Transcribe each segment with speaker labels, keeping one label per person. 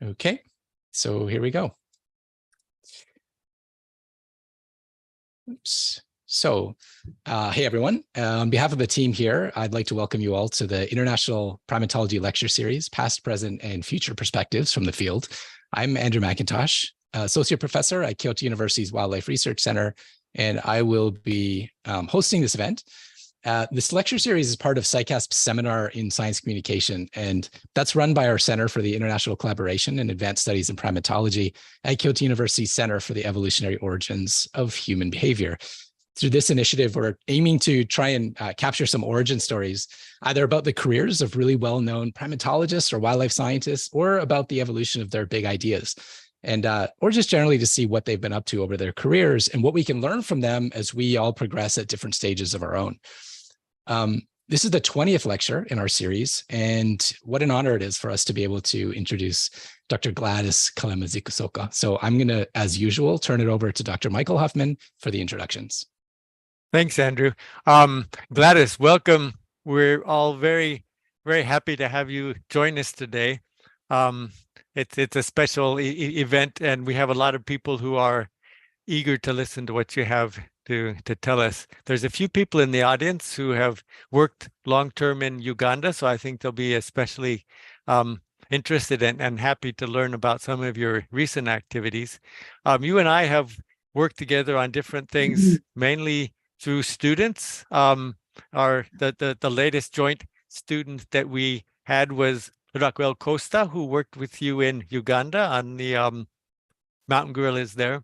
Speaker 1: Okay, so here we go. Oops. So, hey everyone, on behalf of the team here, I'd like to welcome you all to the International Primatology Lecture Series, Past, Present, and Future Perspectives from the Field. I'm Andrew McIntosh, Associate Professor at Kyoto University's Wildlife Research Center, and I will be hosting this event. This lecture series is part of SciCasp's Seminar in Science Communication, and that's run by our Center for the International Collaboration and Advanced Studies in Primatology at Kyoto University's Center for the Evolutionary Origins of Human Behavior. Through this initiative, we're aiming to try and capture some origin stories, either about the careers of really well-known primatologists or wildlife scientists, or about the evolution of their big ideas. And or just generally to see what they've been up to over their careers and what we can learn from them as we all progress at different stages of our own. This is the 20th lecture in our series, and what an honor it is for us to be able to introduce Dr. Gladys Kalema-Zikusoka. So I'm going to, as usual, turn it over to Dr. Michael Huffman for the introductions.
Speaker 2: Thanks, Andrew. Gladys, welcome. We're all very, very happy to have you join us today. It's a special event, and we have a lot of people who are eager to listen to what you have to tell us. There's a few people in the audience who have worked long-term in Uganda, so I think they'll be especially interested and happy to learn about some of your recent activities. You and I have worked together on different things, mainly through students. The latest joint student that we had was Raquel Costa, who worked with you in Uganda on the mountain gorillas there.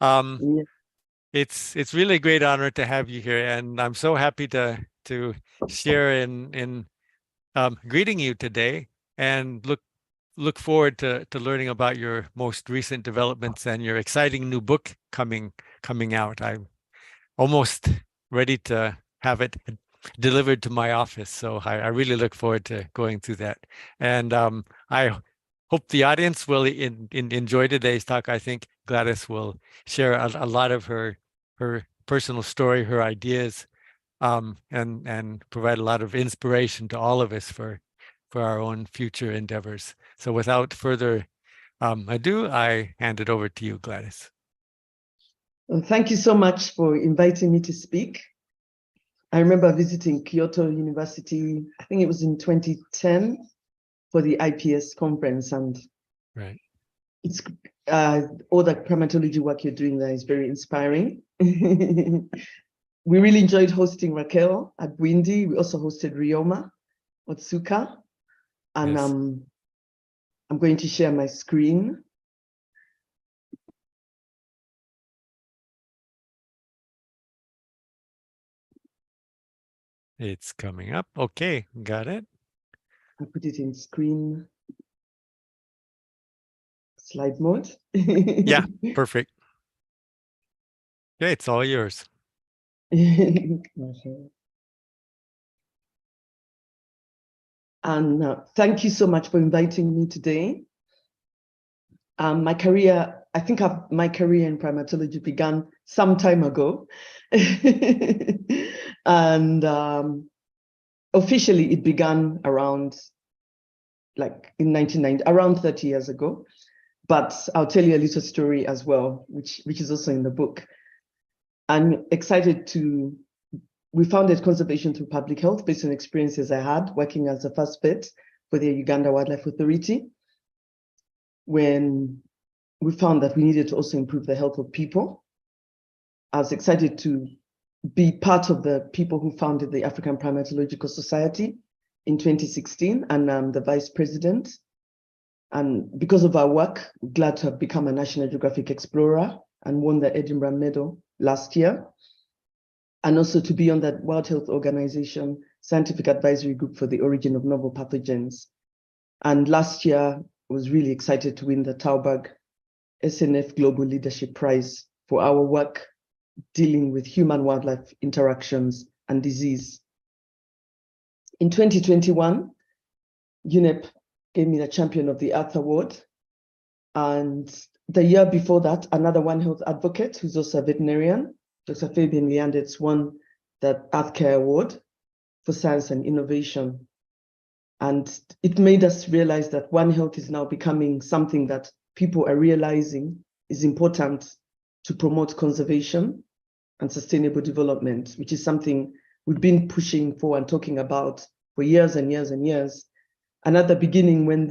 Speaker 2: Yeah. It's really a great honor to have you here, and I'm so happy to share in greeting you today, and look forward to learning about your most recent developments and your exciting new book coming out. I'm almost ready to have it delivered to my office, so I really look forward to going through that. And I hope the audience will enjoy today's talk. I think Gladys will share a lot of her personal story, her ideas, and provide a lot of inspiration to all of us for our own future endeavors. So without further ado, I hand it over to you, Gladys.
Speaker 3: Well, thank you so much for inviting me to speak. I remember visiting Kyoto University, I think it was in 2010, for the IPS conference, and
Speaker 2: right.
Speaker 3: It's all the primatology work you're doing there is very inspiring. We really enjoyed hosting Raquel at Bwindi. We also hosted Rioma Otsuka, and yes. I'm going to share my screen.
Speaker 2: It's coming up. Okay, got it.
Speaker 3: I put it in screen slide mode.
Speaker 2: Yeah, perfect. Okay, it's all yours.
Speaker 3: And thank you so much for inviting me today. My career in primatology began some time ago. And officially it began around in 1990, around 30 years ago. But I'll tell you a little story as well, which is also in the book. I'm excited we founded conservation through public health based on experiences I had working as a first vet for the Uganda Wildlife Authority, when we found that we needed to also improve the health of people. I was excited to be part of the people who founded the African Primatological Society in 2016, and I'm the vice president. And because of our work, we're glad to have become a National Geographic Explorer and won the Edinburgh Medal last year. And also to be on the World Health Organization Scientific Advisory Group for the Origin of Novel Pathogens. And last year, I was really excited to win the Tauberg SNF Global Leadership Prize for our work dealing with human-wildlife interactions and disease. In 2021, UNEP gave me the Champion of the Earth Award. And the year before that, another One Health advocate, who's also a veterinarian, Dr. Fabian Leandetz, won the Earth Care Award for Science and Innovation. And it made us realize that One Health is now becoming something that people are realizing is important to promote conservation and sustainable development, which is something we've been pushing for and talking about for years and years and years. And at the beginning, when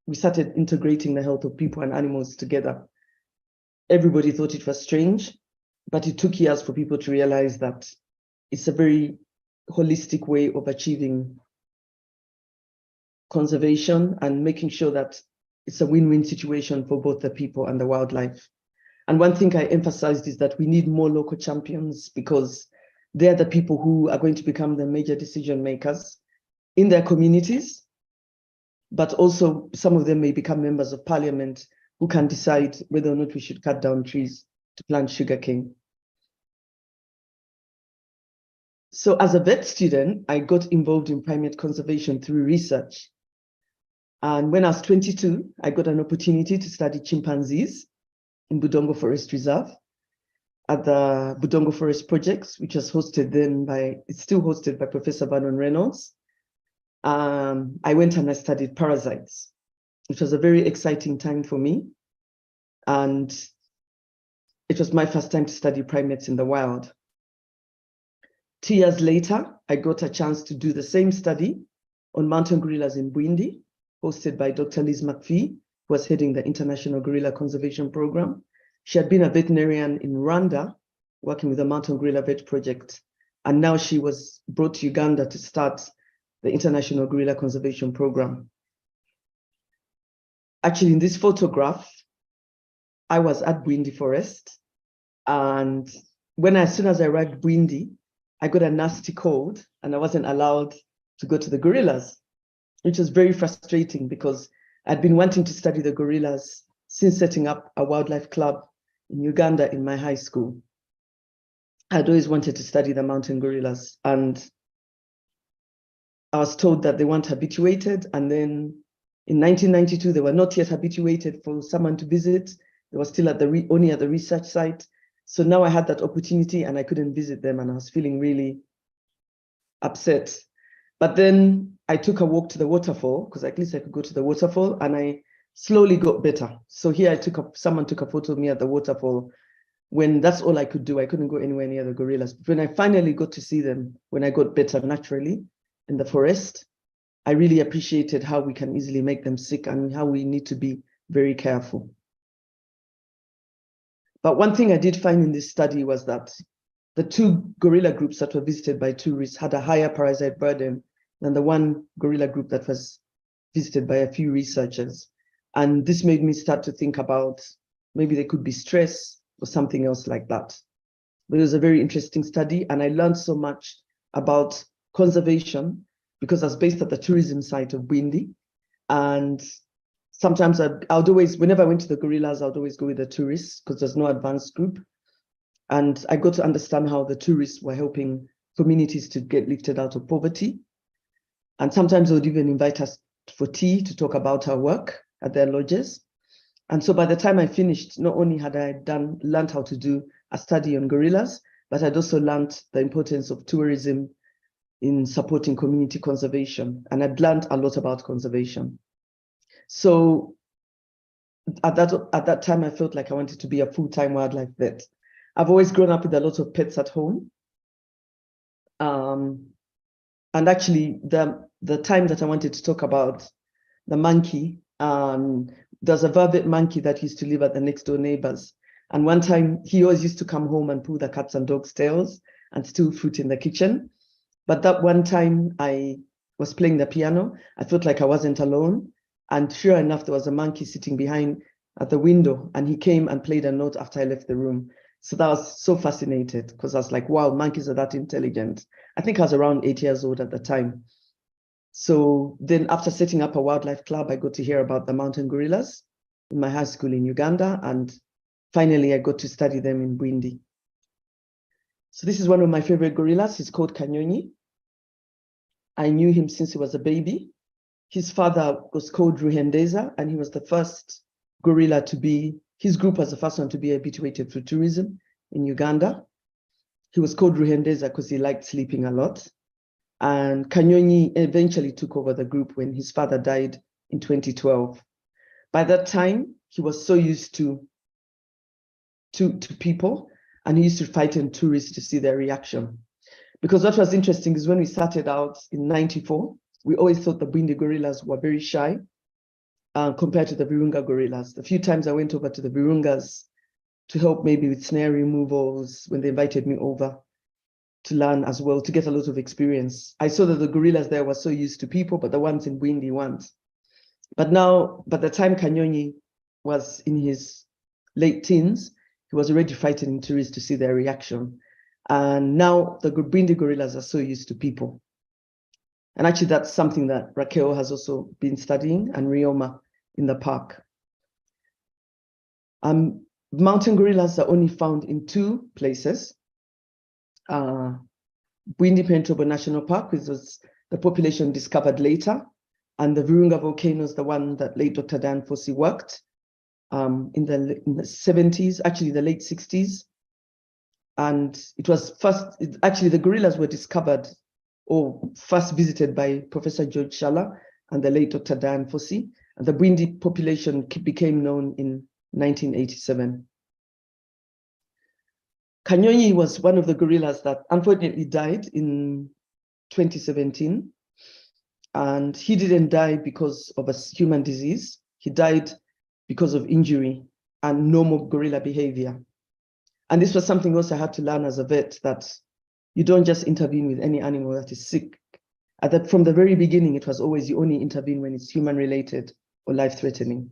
Speaker 3: we started integrating the health of people and animals together, everybody thought it was strange, but it took years for people to realize that it's a very holistic way of achieving conservation and making sure that it's a win-win situation for both the people and the wildlife. And one thing I emphasized is that we need more local champions, because they're the people who are going to become the major decision makers in their communities, but also some of them may become members of parliament who can decide whether or not we should cut down trees to plant sugarcane. So as a vet student, I got involved in primate conservation through research. And when I was 22, I got an opportunity to study chimpanzees in Budongo Forest Reserve at the Budongo Forest Projects, which was hosted then it's still hosted by Professor Vernon Reynolds. I went and I studied parasites, which was a very exciting time for me. And it was my first time to study primates in the wild. 2 years later, I got a chance to do the same study on mountain gorillas in Bwindi, hosted by Dr. Liz McPhee, who was heading the International Gorilla Conservation Program. She had been a veterinarian in Rwanda, working with the Mountain Gorilla Vet Project. And now she was brought to Uganda to start the International Gorilla Conservation Program. Actually, in this photograph, I was at Bwindi Forest. And as soon as I arrived Bwindi, I got a nasty cold and I wasn't allowed to go to the gorillas, which was very frustrating because I'd been wanting to study the gorillas since setting up a wildlife club in Uganda in my high school. I'd always wanted to study the mountain gorillas, and I was told that they weren't habituated. And then in 1992, they were not yet habituated for someone to visit. They were still only at the research site. So now I had that opportunity and I couldn't visit them, and I was feeling really upset. But then I took a walk to the waterfall, because at least I could go to the waterfall, and I slowly got better. So here someone took a photo of me at the waterfall when that's all I could do. I couldn't go anywhere near the gorillas. But when I finally got to see them, when I got better naturally in the forest, I really appreciated how we can easily make them sick and how we need to be very careful. But one thing I did find in this study was that the 2 gorilla groups that were visited by tourists had a higher parasite burden than the 1 gorilla group that was visited by a few researchers. And this made me start to think about maybe there could be stress or something else like that. But it was a very interesting study, and I learned so much about conservation because I was based at the tourism site of Bwindi. And sometimes whenever I went to the gorillas, I would always go with the tourists because there's no advanced group. And I got to understand how the tourists were helping communities to get lifted out of poverty. And sometimes they would even invite us for tea to talk about our work at their lodges. And so by the time I finished, not only had I learned how to do a study on gorillas, but I'd also learned the importance of tourism in supporting community conservation. And I'd learned a lot about conservation. So at that time, I felt like I wanted to be a full-time wildlife vet. I've always grown up with a lot of pets at home. And actually, the time that I wanted to talk about the monkey, there's a vervet monkey that used to live at the next door neighbors. And one time, he always used to come home and pull the cats and dogs' tails and steal fruit in the kitchen. But that one time I was playing the piano, I felt like I wasn't alone. And sure enough, there was a monkey sitting behind at the window, and he came and played a note after I left the room. So that was so fascinated, because I was like, wow, monkeys are that intelligent. I think I was around 8 years old at the time. So then after setting up a wildlife club, I got to hear about the mountain gorillas in my high school in Uganda. And finally, I got to study them in Bwindi. So this is one of my favorite gorillas. He's called Kanyonyi. I knew him since he was a baby. His father was called Ruhendeza, and he was the first gorilla his group was the first one to be habituated through tourism in Uganda. He was called Ruhendeza because he liked sleeping a lot. And Kanyonyi eventually took over the group when his father died in 2012. By that time, he was so used to people, and he used to frighten tourists to see their reaction. Because what was interesting is when we started out in 94, we always thought the Bwindi gorillas were very shy compared to the Virunga gorillas. The few times I went over to the Virungas to help maybe with snare removals when they invited me over to learn as well, to get a lot of experience, I saw that the gorillas there were so used to people, but the ones in Bwindi weren't. But now, by the time Kanyonyi was in his late teens, he was already frightening tourists to see their reaction. And now the Bwindi gorillas are so used to people. And actually, that's something that Raquel has also been studying, and Rioma in the park. Mountain gorillas are only found in 2 places. Bwindi Impenetrable National Park, which was the population discovered later, and the Virunga volcano is the one that late Dr. Dan Fossey worked in the 70s, actually the late 60s. And it was actually the gorillas were discovered or first visited by Professor George Shala and the late Dr. Dan Fossey. And the Bwindi population became known in 1987. Kanyonyi was one of the gorillas that unfortunately died in 2017. And he didn't die because of a human disease. He died because of injury and normal gorilla behavior. And this was something else I had to learn as a vet, that you don't just intervene with any animal that is sick. From the very beginning, it was always you only intervene when it's human-related or life-threatening.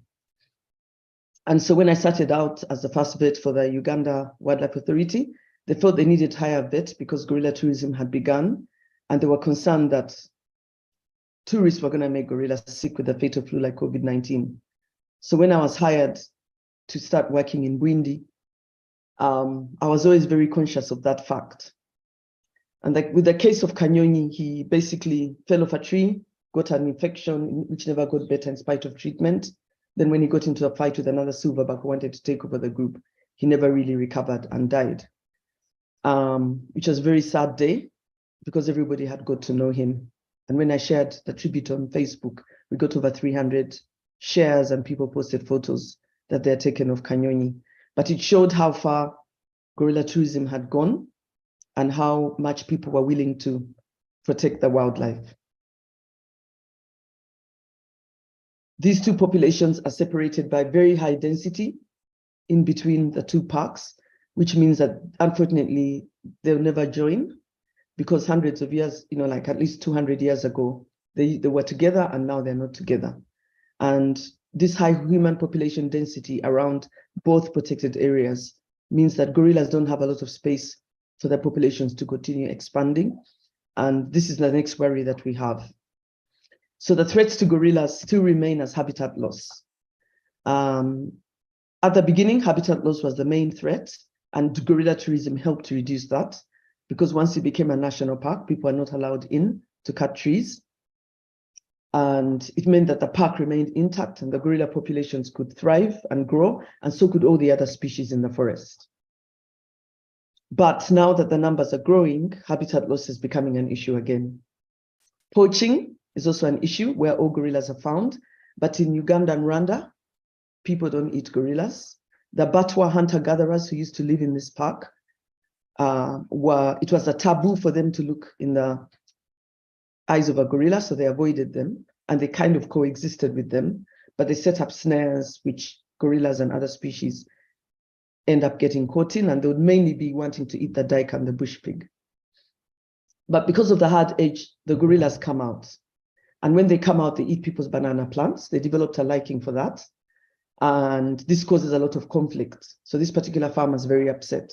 Speaker 3: And so when I started out as the first vet for the Uganda Wildlife Authority, they felt they needed to hire a vet because gorilla tourism had begun, and they were concerned that tourists were going to make gorillas sick with a fatal flu like COVID-19. So when I was hired to start working in Bwindi, I was always very conscious of that fact. And like with the case of Kanyonyi, he basically fell off a tree, got an infection, which never got better in spite of treatment. Then when he got into a fight with another silverback who wanted to take over the group, he never really recovered and died, which was a very sad day because everybody had got to know him. And when I shared the tribute on Facebook, we got over 300 shares and people posted photos that they had taken of Kanyonyi. But it showed how far gorilla tourism had gone and how much people were willing to protect the wildlife. These 2 populations are separated by very high density in between the 2 parks, which means that unfortunately they'll never join, because hundreds of years, like at least 200 years ago, they were together and now they're not together. And this high human population density around both protected areas means that gorillas don't have a lot of space for their populations to continue expanding. And this is the next worry that we have. So the threats to gorillas still remain as habitat loss. At the beginning, habitat loss was the main threat, and gorilla tourism helped to reduce that, because once it became a national park, people are not allowed in to cut trees. And it meant that the park remained intact and the gorilla populations could thrive and grow, and so could all the other species in the forest. But now that the numbers are growing, habitat loss is becoming an issue again. Poaching is also an issue where all gorillas are found, but in Uganda and Rwanda, people don't eat gorillas. The Batwa hunter-gatherers who used to live in this park, it was a taboo for them to look in the eyes of a gorilla, so they avoided them, and they kind of coexisted with them, but they set up snares which gorillas and other species end up getting caught in, and they would mainly be wanting to eat the dike and the bush pig. But because of the hard edge, the gorillas come out. And when they come out, they eat people's banana plants. They developed a liking for that. And this causes a lot of conflict. So this particular farmer is very upset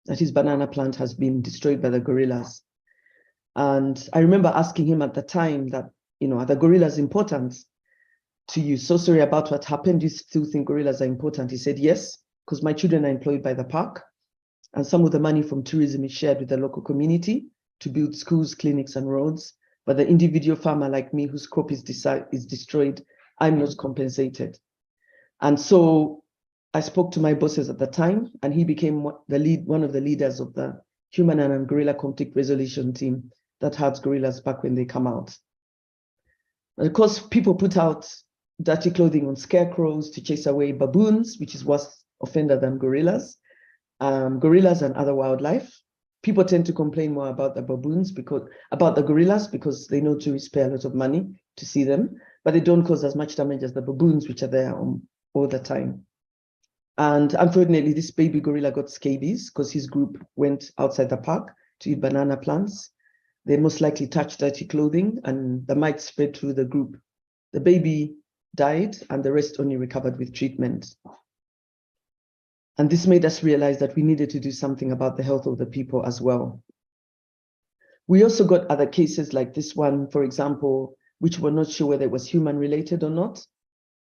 Speaker 3: that his banana plant has been destroyed by the gorillas. And I remember asking him at the time that, are the gorillas important to you? So sorry about what happened. Do you still think gorillas are important? He said, yes, because my children are employed by the park. And some of the money from tourism is shared with the local community to build schools, clinics, and roads. But the individual farmer like me, whose crop is destroyed, I'm not compensated. And so I spoke to my bosses at the time, and he became one of the leaders of the human and gorilla conflict resolution team that has gorillas back when they come out. And of course, people put out dirty clothing on scarecrows to chase away baboons, which is worse offender than gorillas, gorillas and other wildlife. People tend to complain more about the baboons about the gorillas because they know tourists pay a lot of money to see them, but they don't cause as much damage as the baboons, which are there all the time. And unfortunately, this baby gorilla got scabies because his group went outside the park to eat banana plants. They most likely touched dirty clothing and the mites spread through the group. The baby died and the rest only recovered with treatment. And this made us realize that we needed to do something about the health of the people as well. We also got other cases like this one, for example, which we're not sure whether it was human related or not.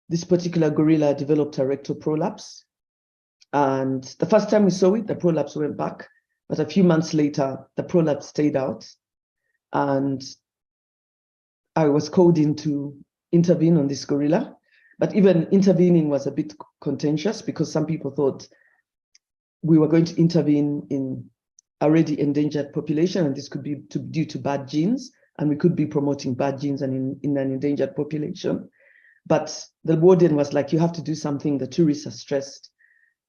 Speaker 3: This particular gorilla developed a rectal prolapse. And the first time we saw it, the prolapse went back. But a few months later, the prolapse stayed out. And I was called in to intervene on this gorilla. But even intervening was a bit contentious because some people thought we were going to intervene in already endangered population, and this could be due to bad genes, and we could be promoting bad genes and in an endangered population. But the warden was like, you have to do something. The tourists are stressed,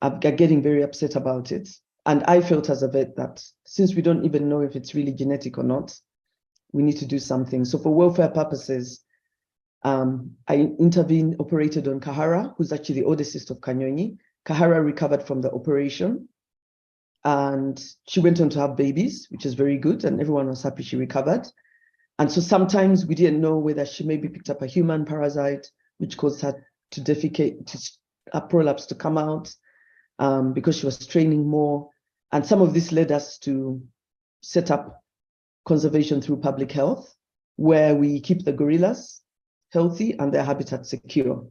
Speaker 3: are getting very upset about it. And I felt as a vet that since we don't even know if it's really genetic or not, we need to do something. So for welfare purposes, I intervened, operated on Kahara, who's actually the older sister of Kanyonyi. Kahara recovered from the operation and she went on to have babies, which is very good. And everyone was happy she recovered. And so sometimes we didn't know whether she maybe picked up a human parasite, which caused her to defecate, to a prolapse to come out because she was training more. And some of this led us to set up conservation through public health, where we keep the gorillas healthy and their habitat secure.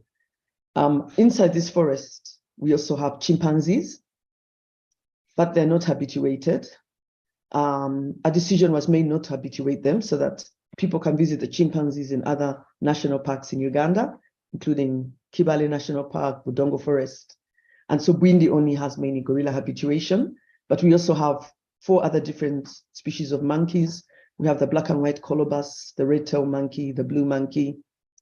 Speaker 3: Inside this forest, we also have chimpanzees, but they're not habituated. A decision was made not to habituate them so that people can visit the chimpanzees in other national parks in Uganda, including Kibale National Park, Budongo Forest. And so Bwindi only has mainly gorilla habituation, but we also have 4 other different species of monkeys. We have the black and white colobus, the red-tailed monkey, the blue monkey,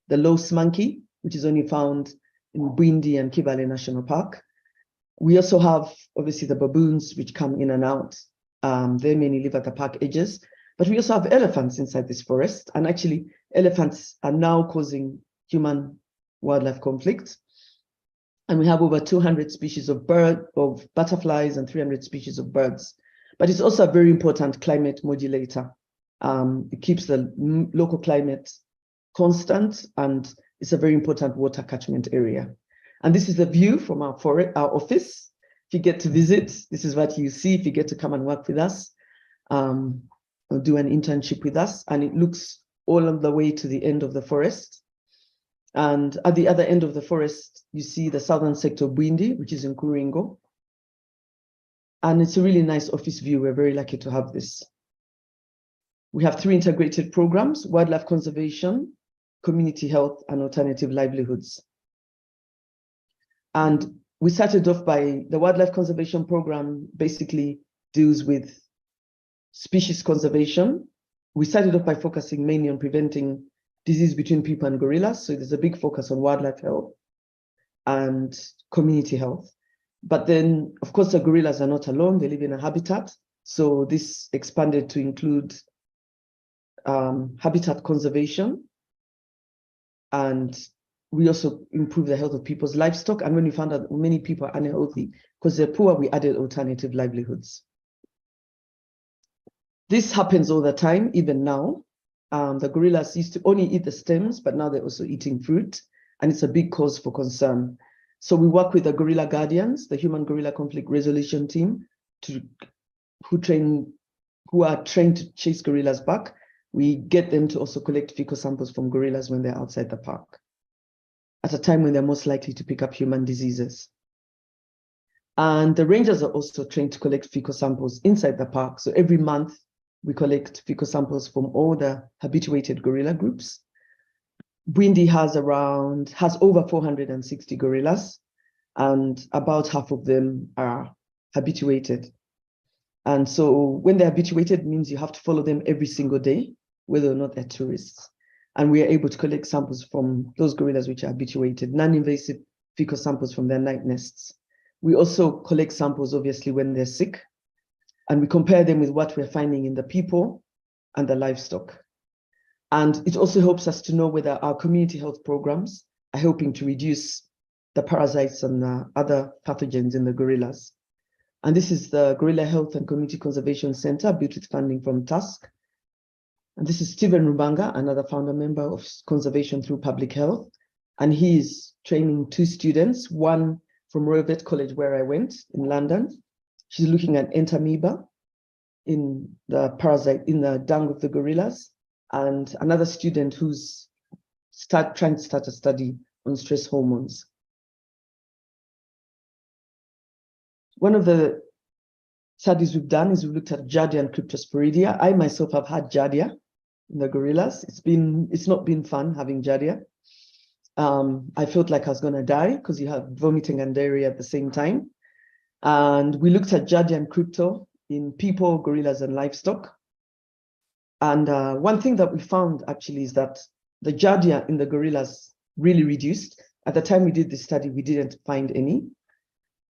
Speaker 3: the louse monkey, which is only found in Bwindi and Kibale National Park. We also have, obviously, the baboons, which come in and out. They mainly live at the park edges. But we also have elephants inside this forest. And actually, elephants are now causing human-wildlife conflict. And we have over 200 species of butterflies and 300 species of birds. But it's also a very important climate modulator. It keeps the local climate constant, and it's a very important water catchment area. And this is the view from our office. If you get to visit, this is what you see if you get to come and work with us, or do an internship with us. And it looks all of the way to the end of the forest. And at the other end of the forest, you see the southern sector of Bwindi, which is in Kuringo. And it's a really nice office view. We're very lucky to have this. We have 3 integrated programs: wildlife conservation, community health, and alternative livelihoods. And we started off by the wildlife conservation program basically deals with species conservation. We started off by focusing mainly on preventing disease between people and gorillas. So there's a big focus on wildlife health and community health. But then, of course, the gorillas are not alone. They live in a habitat. So this expanded to include habitat conservation. And we also improved the health of people's livestock. And when we found out many people are unhealthy because they're poor, we added alternative livelihoods. This happens all the time, even now. The gorillas used to only eat the stems, but now they're also eating fruit. And it's a big cause for concern. So we work with the gorilla guardians, the human gorilla conflict resolution team, who are trained to chase gorillas back. We get them to also collect fecal samples from gorillas when they're outside the park, at a time when they're most likely to pick up human diseases. And the rangers are also trained to collect fecal samples inside the park. So every month, we collect fecal samples from all the habituated gorilla groups. Bwindi has over 460 gorillas, and about half of them are habituated. And so when they're habituated, it means you have to follow them every single day, whether or not they're tourists. And we are able to collect samples from those gorillas which are habituated, non-invasive fecal samples from their night nests. We also collect samples, obviously, when they're sick, and we compare them with what we're finding in the people and the livestock. And it also helps us to know whether our community health programs are helping to reduce the parasites and other pathogens in the gorillas. And this is the Gorilla Health and Community Conservation Center, built with funding from TASC. And this is Stephen Rubanga, another founder member of Conservation Through Public Health. And he is training 2 students, one from Royal Vet College, where I went in London. She's looking at entamoeba in the parasite, in the dung of the gorillas. And another student who's trying to start a study on stress hormones. One of the studies we've done is we've looked at Giardia and Cryptosporidia. I myself have had Giardia in the gorillas. It's not been fun having Giardia. I felt like I was going to die because you have vomiting and diarrhea at the same time. And we looked at Giardia and Crypto in people, gorillas, and livestock. And one thing that we found actually is that the Giardia in the gorillas really reduced. At the time we did this study, we didn't find any.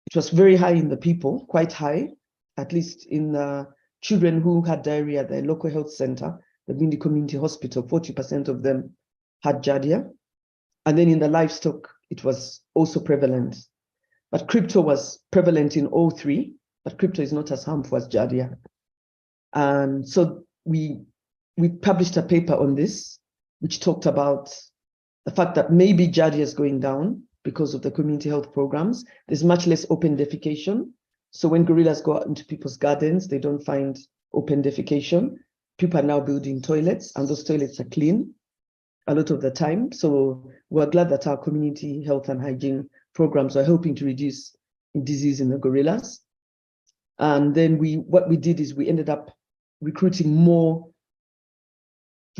Speaker 3: It was very high in the people, quite high, at least in the children who had diarrhea at the local health center, the Bwindi Community Hospital, 40% of them had Giardia. And then in the livestock, it was also prevalent. But Crypto was prevalent in all 3, but Crypto is not as harmful as Giardia. And so we published a paper on this, which talked about the fact that maybe Giardia is going down because of the community health programs. There's much less open defecation. So when gorillas go out into people's gardens, they don't find open defecation. People are now building toilets, and those toilets are clean a lot of the time. So we're glad that our community health and hygiene programs are helping to reduce disease in the gorillas. And then what we did is we ended up recruiting more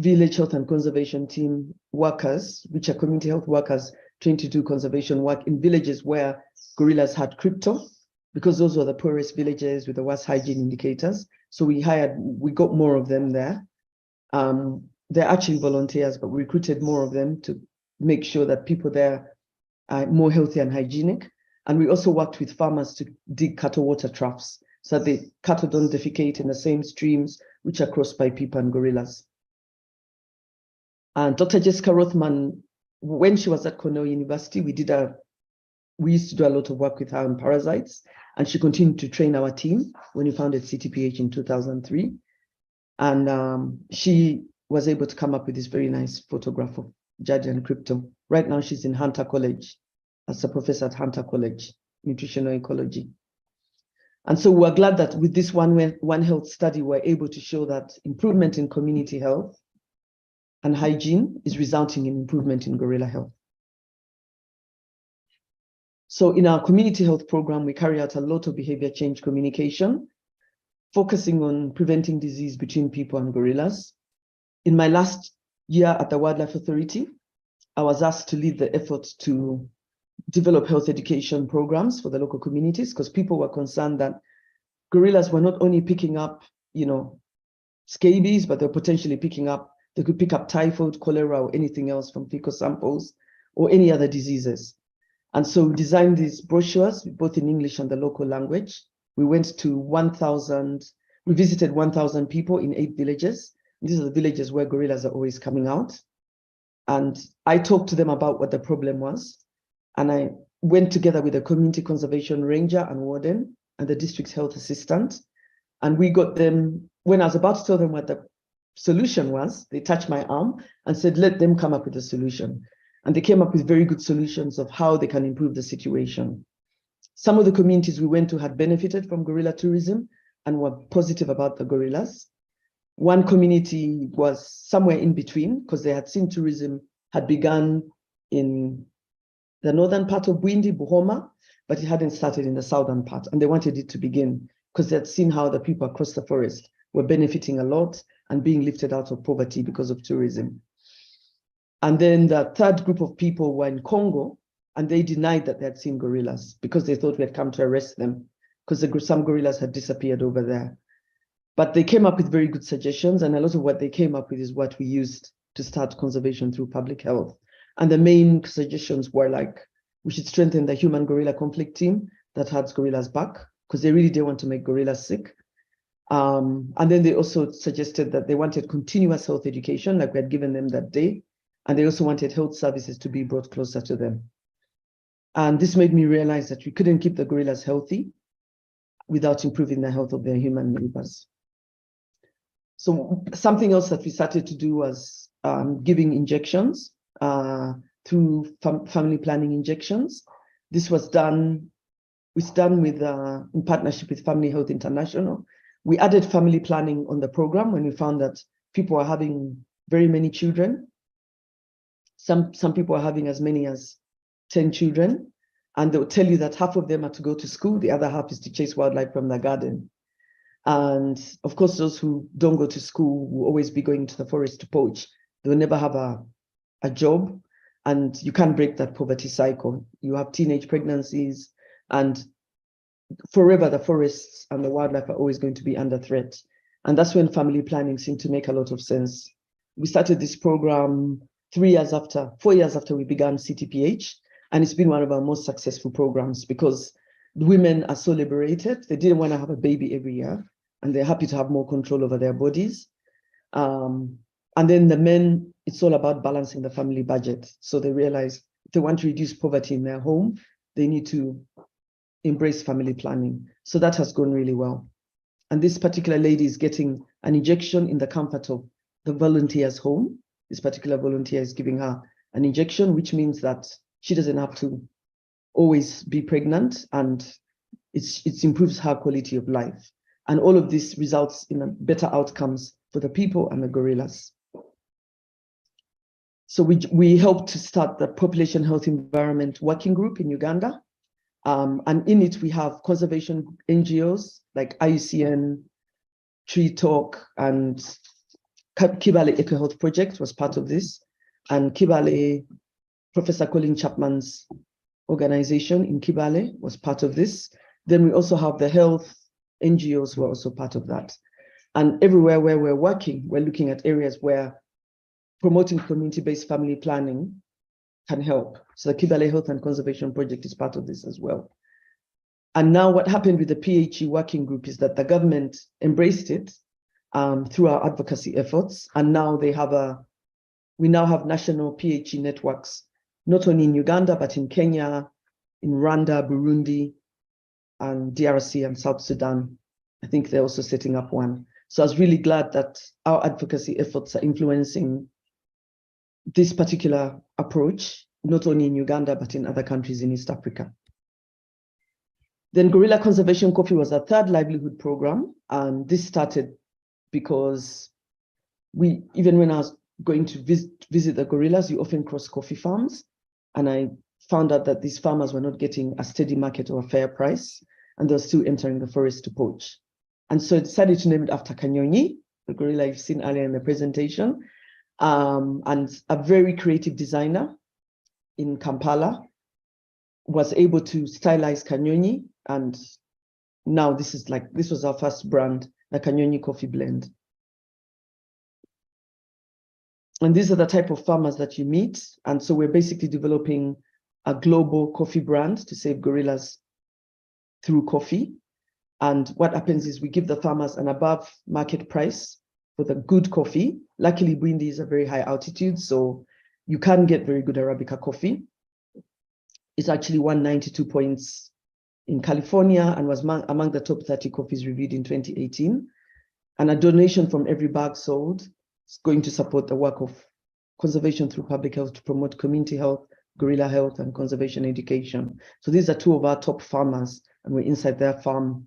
Speaker 3: village health and conservation team workers, which are community health workers, trained to do conservation work in villages where gorillas had Crypto, because those were the poorest villages with the worst hygiene indicators. So we got more of them there. They're actually volunteers, but we recruited more of them to make sure that people there are more healthy and hygienic. And we also worked with farmers to dig cattle water troughs so that the cattle don't defecate in the same streams which are crossed by people and gorillas. And Dr. Jessica Rothman, when she was at Cornell University, we used to do a lot of work with her on parasites, and she continued to train our team when we founded CTPH in 2003. And she was able to come up with this very nice photograph of Giardia and Crypto. Right now, she's in Hunter College as a professor at Hunter College, nutritional ecology. And so we're glad that with this One Health study, we're able to show that improvement in community health and hygiene is resulting in improvement in gorilla health. So in our community health program, we carry out a lot of behavior change communication, focusing on preventing disease between people and gorillas. In my last year at the Wildlife Authority, I was asked to lead the effort to develop health education programs for the local communities, because people were concerned that gorillas were not only picking up, scabies, but they're potentially they could pick up typhoid, cholera, or anything else from fecal samples, or any other diseases. And so we designed these brochures, both in English and the local language. We went to we visited 1,000 people in 8 villages. These are the villages where gorillas are always coming out. And I talked to them about what the problem was. And I went together with a community conservation ranger and warden and the district health assistant. And we got them, when I was about to tell them what the solution was, they touched my arm and said, let them come up with a solution. And they came up with very good solutions of how they can improve the situation. Some of the communities we went to had benefited from gorilla tourism and were positive about the gorillas. One community was somewhere in between, because they had seen tourism had begun in the northern part of Bwindi, Buhoma, but it hadn't started in the southern part. And they wanted it to begin because they had seen how the people across the forest were benefiting a lot and being lifted out of poverty because of tourism. And then the third group of people were in Congo, and they denied that they had seen gorillas because they thought we had come to arrest them. because some gorillas had disappeared over there. But they came up with very good suggestions, and a lot of what they came up with is what we used to start conservation through public health. And the main suggestions were like, we should strengthen the human-gorilla conflict team that has gorillas back, because they really didn't want to make gorillas sick. And then they also suggested that they wanted continuous health education, like we had given them that day. And they also wanted health services to be brought closer to them. And this made me realize that we couldn't keep the gorillas healthy without improving the health of their human neighbors. So something else that we started to do was giving injections through family planning injections. This was done with in partnership with Family Health International. We added family planning on the program when we found that people are having very many children. Some people are having as many as 10 children, and they'll tell you that half of them are to go to school, the other half is to chase wildlife from the garden. And of course, those who don't go to school will always be going to the forest to poach. They'll never have a job, and you can't break that poverty cycle. You have teenage pregnancies, and forever the forests and the wildlife are always going to be under threat. And that's when family planning seemed to make a lot of sense. We started this program 4 years after we began CTPH, and it's been one of our most successful programs because the women are so liberated. They didn't want to have a baby every year, and they're happy to have more control over their bodies. And then the men, it's all about balancing the family budget. So they realize if they want to reduce poverty in their home, they need to embrace family planning. So that has gone really well. And this particular lady is getting an injection in the comfort of the volunteer's home. This particular volunteer is giving her an injection, which means that she doesn't have to always be pregnant, and it improves her quality of life. And all of this results in better outcomes for the people and the gorillas. So we helped to start the Population Health Environment Working Group in Uganda. And in it, we have conservation NGOs like IUCN, Tree Talk, and Kibale Eco Health Project was part of this. And Kibale, Professor Colin Chapman's organization in Kibale was part of this. Then we also have the health NGOs who are also part of that. And everywhere where we're working, we're looking at areas where promoting community-based family planning can help. So the Kibale Health and Conservation Project is part of this as well. And now what happened with the PHE working group is that the government embraced it through our advocacy efforts. And now we now have national PHE networks, not only in Uganda, but in Kenya, in Rwanda, Burundi, and DRC and South Sudan. I think they're also setting up one. So I was really glad that our advocacy efforts are influencing this particular approach, not only in Uganda, but in other countries in East Africa. Then Gorilla Conservation Coffee was our third livelihood program. And this started because even when I was going to visit the gorillas, you often cross coffee farms. And I found out that these farmers were not getting a steady market or a fair price, and they're still entering the forest to poach. And so I decided to name it after Kanyonyi, the gorilla you've seen earlier in the presentation. And a very creative designer in Kampala was able to stylize Kanyonyi. And now this was our first brand, the Kanyonyi coffee blend. And these are the type of farmers that you meet. And so we're basically developing a global coffee brand to save gorillas through coffee. And what happens is we give the farmers an above market price for the good coffee. Luckily, Bwindi is a very high altitude, so you can get very good Arabica coffee. It's actually won 92 points in California and was among the top 30 coffees reviewed in 2018. And a donation from every bag sold is going to support the work of conservation through public health to promote community health, gorilla health, and conservation education. So these are two of our top farmers, and we're inside their farm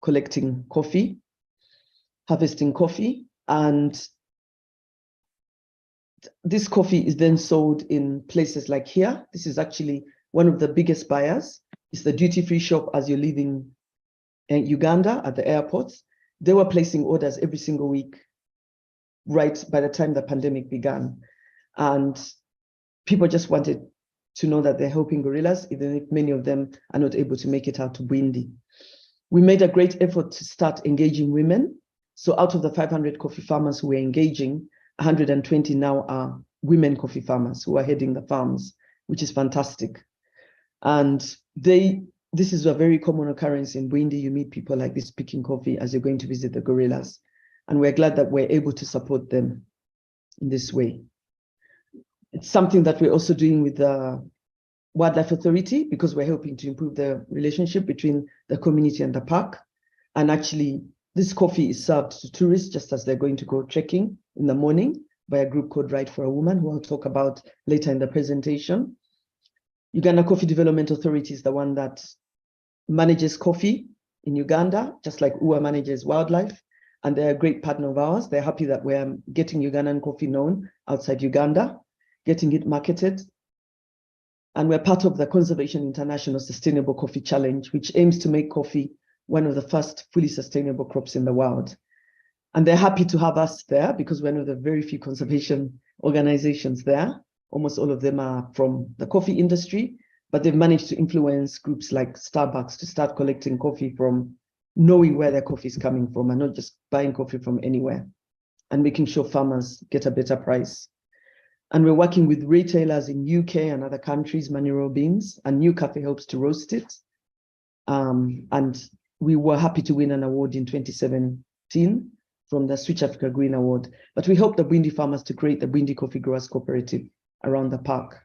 Speaker 3: collecting coffee, harvesting coffee. And this coffee is then sold in places like here. This is actually one of the biggest buyers. It's the duty-free shop as you're leaving Uganda at the airports. They were placing orders every single week, right by the time the pandemic began. And people just wanted to know that they're helping gorillas, even if many of them are not able to make it out to Bwindi. We made a great effort to start engaging women. So out of the 500 coffee farmers who were engaging, 120 now are women coffee farmers who are heading the farms, which is fantastic. And this is a very common occurrence in Bwindi. You meet people like this picking coffee as you're going to visit the gorillas. And we're glad that we're able to support them in this way. It's something that we're also doing with the Wildlife Authority, because we're helping to improve the relationship between the community and the park. And actually, this coffee is served to tourists just as they're going to go trekking in the morning by a group called Ride for a Woman, who I'll talk about later in the presentation. Uganda Coffee Development Authority is the one that manages coffee in Uganda, just like UA manages wildlife. And they're a great partner of ours. They're happy that we're getting Ugandan coffee known outside Uganda, getting it marketed. And we're part of the Conservation International Sustainable Coffee Challenge, which aims to make coffee one of the first fully sustainable crops in the world. And they're happy to have us there because we're one of the very few conservation organizations there. Almost all of them are from the coffee industry, but they've managed to influence groups like Starbucks to start collecting coffee from knowing where their coffee is coming from and not just buying coffee from anywhere, and making sure farmers get a better price. And we're working with retailers in UK and other countries, Manure beans, and New Cafe helps to roast it. And we were happy to win an award in 2017 from the Switch Africa Green Award. But we helped the Bwindi farmers to create the Bwindi Coffee Growers Cooperative around the park.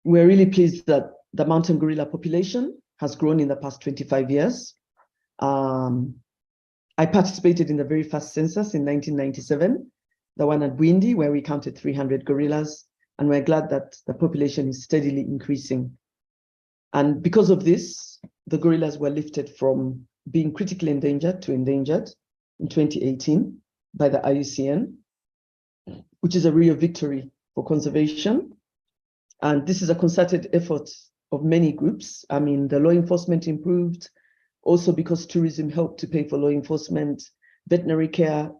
Speaker 3: We're really pleased that the mountain gorilla population has grown in the past 25 years. I participated in the very first census in 1997, the one at Bwindi, where we counted 300 gorillas, and we're glad that the population is steadily increasing. And because of this, the gorillas were lifted from being critically endangered to endangered in 2018 by the IUCN, which is a real victory for conservation. And this is a concerted effort of many groups. I mean, the law enforcement improved, also because tourism helped to pay for law enforcement. Veterinary care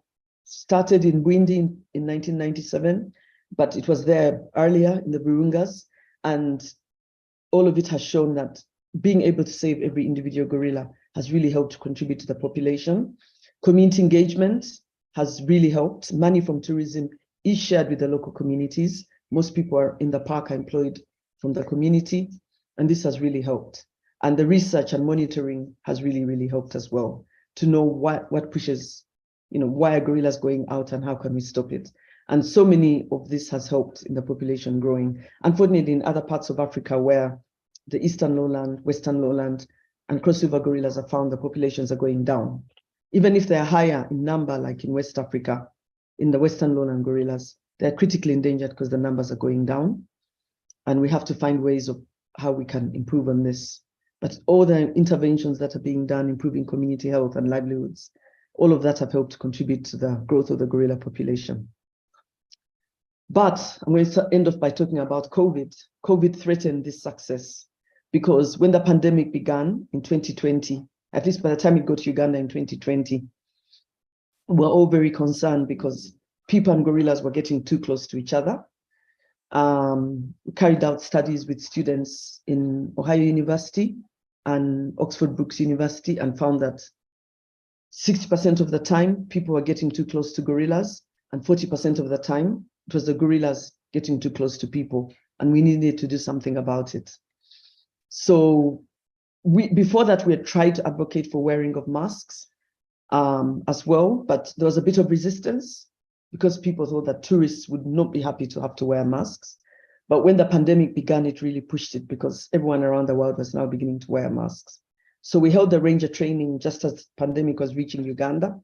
Speaker 3: started in Bwindi in 1997, but it was there earlier in the Virungas. And all of it has shown that being able to save every individual gorilla has really helped to contribute to the population. Community engagement has really helped. Money from tourism is shared with the local communities. Most people are in the park are employed from the community, and this has really helped. And the research and monitoring has really, really helped as well to know what pushes, why are gorillas going out and how can we stop it? And so many of this has helped in the population growing. Unfortunately, in other parts of Africa where the Eastern Lowland, Western Lowland, and crossover gorillas are found, the populations are going down. Even if they're higher in number, like in West Africa, in the Western Lowland gorillas, they're critically endangered because the numbers are going down. And we have to find ways of how we can improve on this. But all the interventions that are being done, improving community health and livelihoods, all of that have helped to contribute to the growth of the gorilla population. But I'm going to end off by talking about COVID. COVID threatened this success because when the pandemic began in 2020, at least by the time it got to Uganda in 2020, we were all very concerned because people and gorillas were getting too close to each other. We carried out studies with students in Ohio University and Oxford Brookes University and found that 60% of the time people were getting too close to gorillas, and 40% of the time it was the gorillas getting too close to people, and we needed to do something about it. So before that, we had tried to advocate for wearing of masks as well, but there was a bit of resistance because people thought that tourists would not be happy to have to wear masks. But when the pandemic began, it really pushed it because everyone around the world was now beginning to wear masks. So we held the ranger training just as the pandemic was reaching Uganda.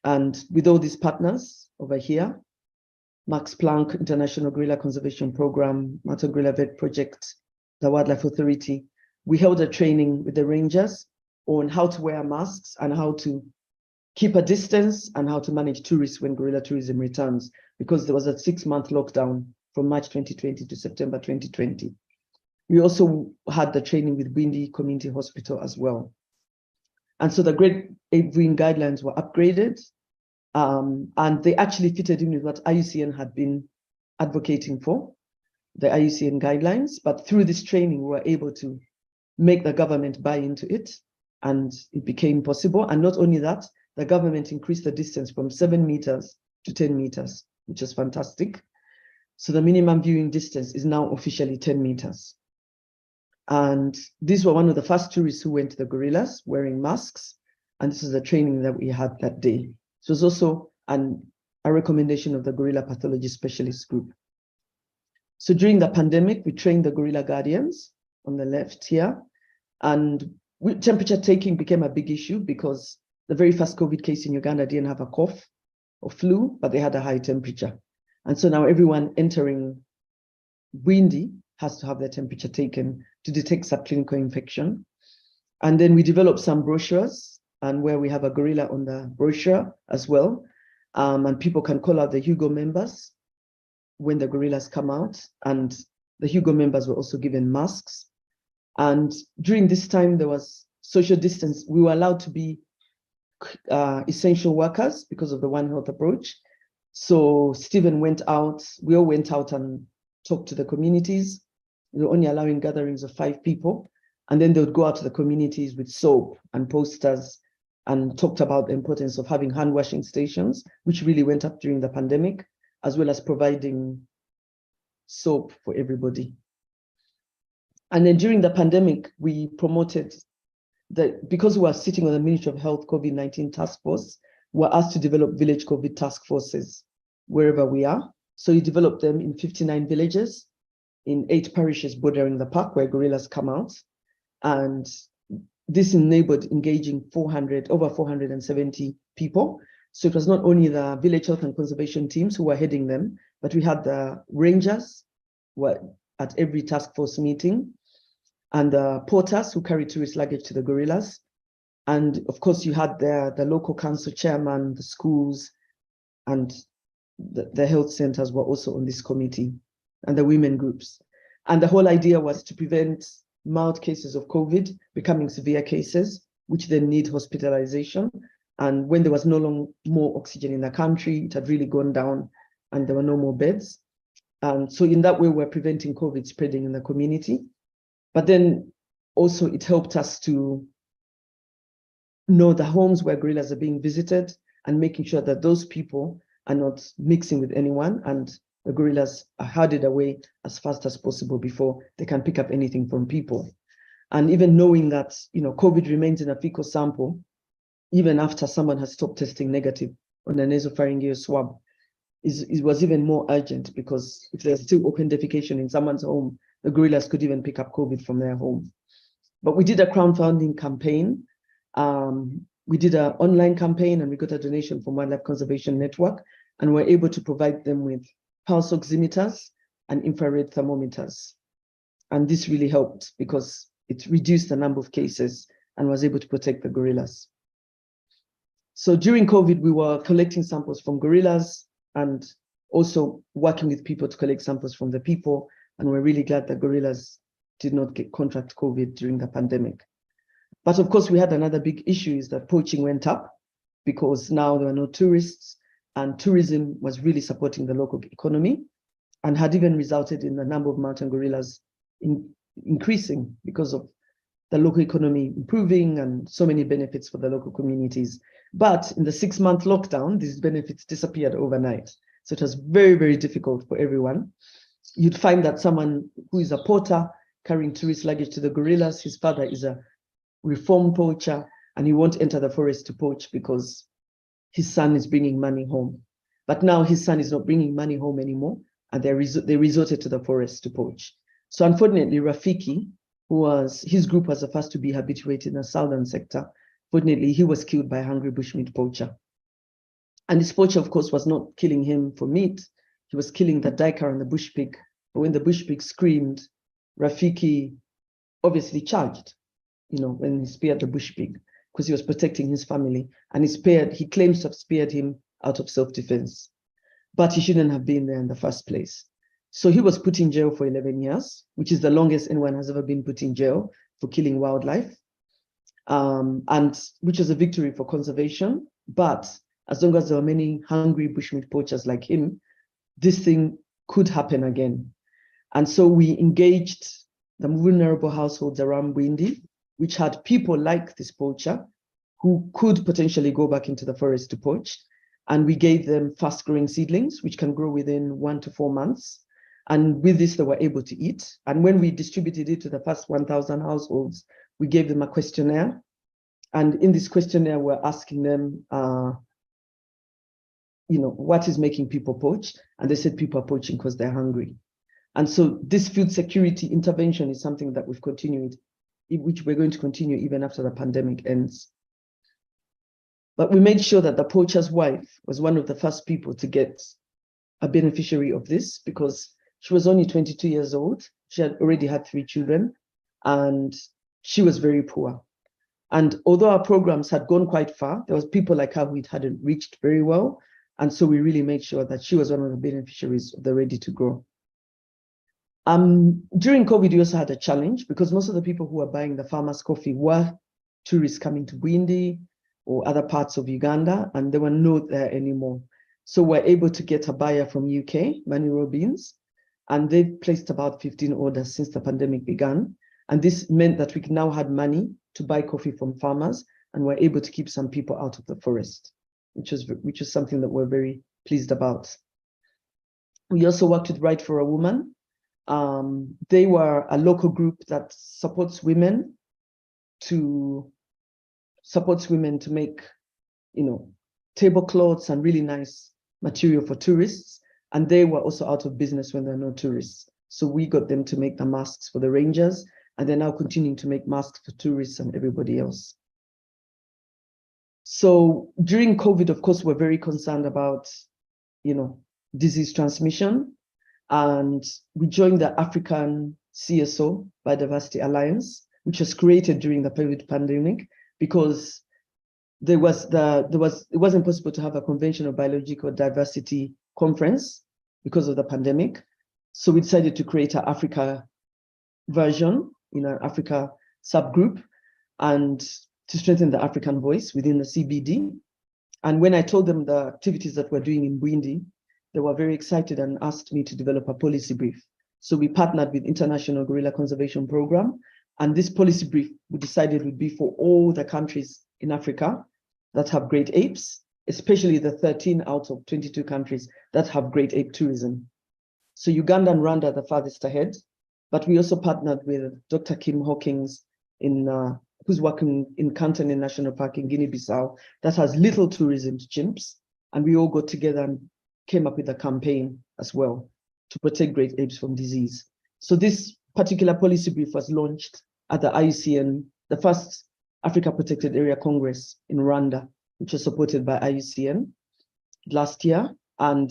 Speaker 3: And with all these partners over here, Max Planck International Gorilla Conservation Program, Mountain Gorilla Vet Project, the Wildlife Authority, we held a training with the rangers on how to wear masks and how to keep a distance and how to manage tourists when gorilla tourism returns, because there was a 6-month lockdown from March 2020 to September 2020. We also had the training with Bwindi Community Hospital as well. And so the Grade 8 Green guidelines were upgraded, and they actually fitted in with what IUCN had been advocating for, the IUCN guidelines. But through this training, we were able to make the government buy into it, and it became possible. And not only that, the government increased the distance from 7 meters to 10 meters, which is fantastic. So the minimum viewing distance is now officially 10 meters. And these were one of the first tourists who went to the gorillas wearing masks. And this is the training that we had that day. So it was also a recommendation of the gorilla pathology specialist group. So during the pandemic, we trained the gorilla guardians on the left here. And temperature taking became a big issue because the very first COVID case in Uganda didn't have a cough or flu, but they had a high temperature. And so now everyone entering Bwindi has to have their temperature taken to detect subclinical infection. And then we developed some brochures, and where we have a gorilla on the brochure as well. And people can call out the Hugo members when the gorillas come out. And the Hugo members were also given masks. And during this time, there was social distance. We were allowed to be essential workers because of the One Health approach. So Stephen went out, we all went out and talked to the communities. We were only allowing gatherings of 5 people. And then they would go out to the communities with soap and posters and talked about the importance of having hand washing stations, which really went up during the pandemic, as well as providing soap for everybody. And then during the pandemic, we promoted because we were sitting on the Ministry of Health COVID-19 task force, we were asked to develop village COVID task forces wherever we are. So we developed them in 59 villages, in 8 parishes bordering the park where gorillas come out. And this enabled engaging over 470 people. So it was not only the village health and conservation teams who were heading them, but we had the rangers who were at every task force meeting, and the porters who carried tourist luggage to the gorillas. And of course, you had the local council chairman, the schools, and the health centers were also on this committee, and the women groups. And the whole idea was to prevent mild cases of COVID becoming severe cases, which then need hospitalization. And when there was no more oxygen in the country, it had really gone down and there were no more beds. And so in that way, we're preventing COVID spreading in the community. But then also it helped us to know the homes where gorillas are being visited and making sure that those people are not mixing with anyone, and the gorillas are herded away as fast as possible before they can pick up anything from people. And even knowing that, COVID remains in a fecal sample, even after someone has stopped testing negative on a nasopharyngeal swab, it was even more urgent, because if there's still open defecation in someone's home, the gorillas could even pick up COVID from their home. But we did a crowdfunding campaign. We did an online campaign, and we got a donation from Wildlife Conservation Network, and we're able to provide them with pulse oximeters and infrared thermometers. And this really helped because it reduced the number of cases and was able to protect the gorillas. So during COVID, we were collecting samples from gorillas and also working with people to collect samples from the people. And we're really glad that gorillas did not contract COVID during the pandemic. But of course, we had another big issue, is that poaching went up because now there were no tourists, and tourism was really supporting the local economy and had even resulted in the number of mountain gorillas increasing because of the local economy improving and so many benefits for the local communities. But in the 6-month lockdown, these benefits disappeared overnight. So it was very, very difficult for everyone. You'd find that someone who is a porter carrying tourist luggage to the gorillas, his father is a reformed poacher, and he won't enter the forest to poach because his son is bringing money home. But now his son is not bringing money home anymore, and they resorted to the forest to poach. So unfortunately, Rafiki, his group was the first to be habituated in the southern sector. Fortunately, he was killed by a hungry bushmeat poacher. And this poacher, of course, was not killing him for meat. He was killing the duiker and the bush pig. But when the bush pig screamed, Rafiki obviously charged, when he speared the bush pig, because he was protecting his family. And he claims to have speared him out of self-defense. But he shouldn't have been there in the first place. So he was put in jail for 11 years, which is the longest anyone has ever been put in jail for killing wildlife, and which was a victory for conservation. But as long as there were many hungry bushmeat poachers like him, this thing could happen again. And so we engaged the vulnerable households around Bwindi, which had people like this poacher who could potentially go back into the forest to poach. And we gave them fast-growing seedlings, which can grow within 1 to 4 months. And with this, they were able to eat. And when we distributed it to the first 1,000 households, we gave them a questionnaire. And in this questionnaire, we're asking them, what is making people poach? And they said people are poaching because they're hungry. And so this food security intervention is something that we've continued, which we're going to continue even after the pandemic ends. But we made sure that the poacher's wife was one of the first people to get a beneficiary of this, because she was only 22 years old. She had already had 3 children, and she was very poor. And although our programs had gone quite far, there was people like her who it hadn't reached very well. And so we really made sure that she was one of the beneficiaries of the Ready to Grow. During COVID, we also had a challenge because most of the people who were buying the farmers' coffee were tourists coming to Bwindi or other parts of Uganda, and they were not there anymore. So we're able to get a buyer from UK, Manu Robbins, and they've placed about 15 orders since the pandemic began. And this meant that we now had money to buy coffee from farmers, and we're able to keep some people out of the forest, which is something that we're very pleased about. We also worked with Right for a Woman. They were a local group that supports women to make, tablecloths and really nice material for tourists. And they were also out of business when there are no tourists. So we got them to make the masks for the rangers, and they're now continuing to make masks for tourists and everybody else. So during COVID, of course, we're very concerned about, disease transmission. And we joined the African CSO Biodiversity Alliance, which was created during the COVID pandemic, because it wasn't possible to have a conventional biological diversity conference because of the pandemic. So we decided to create an Africa version, an Africa subgroup, and to strengthen the African voice within the CBD. And when I told them the activities that we're doing in Bwindi, they were very excited and asked me to develop a policy brief. So we partnered with International Gorilla Conservation Program, and this policy brief we decided would be for all the countries in Africa that have great apes, especially the 13 out of 22 countries that have great ape tourism. So Uganda and Rwanda are the farthest ahead, but we also partnered with Dr. Kim Hawkins who's working in Kantane National Park in Guinea-Bissau that has little tourism to chimps. And we all got together and came up with a campaign as well to protect great apes from disease. So this particular policy brief was launched at the IUCN, the first Africa Protected Area Congress in Rwanda, which was supported by IUCN last year. And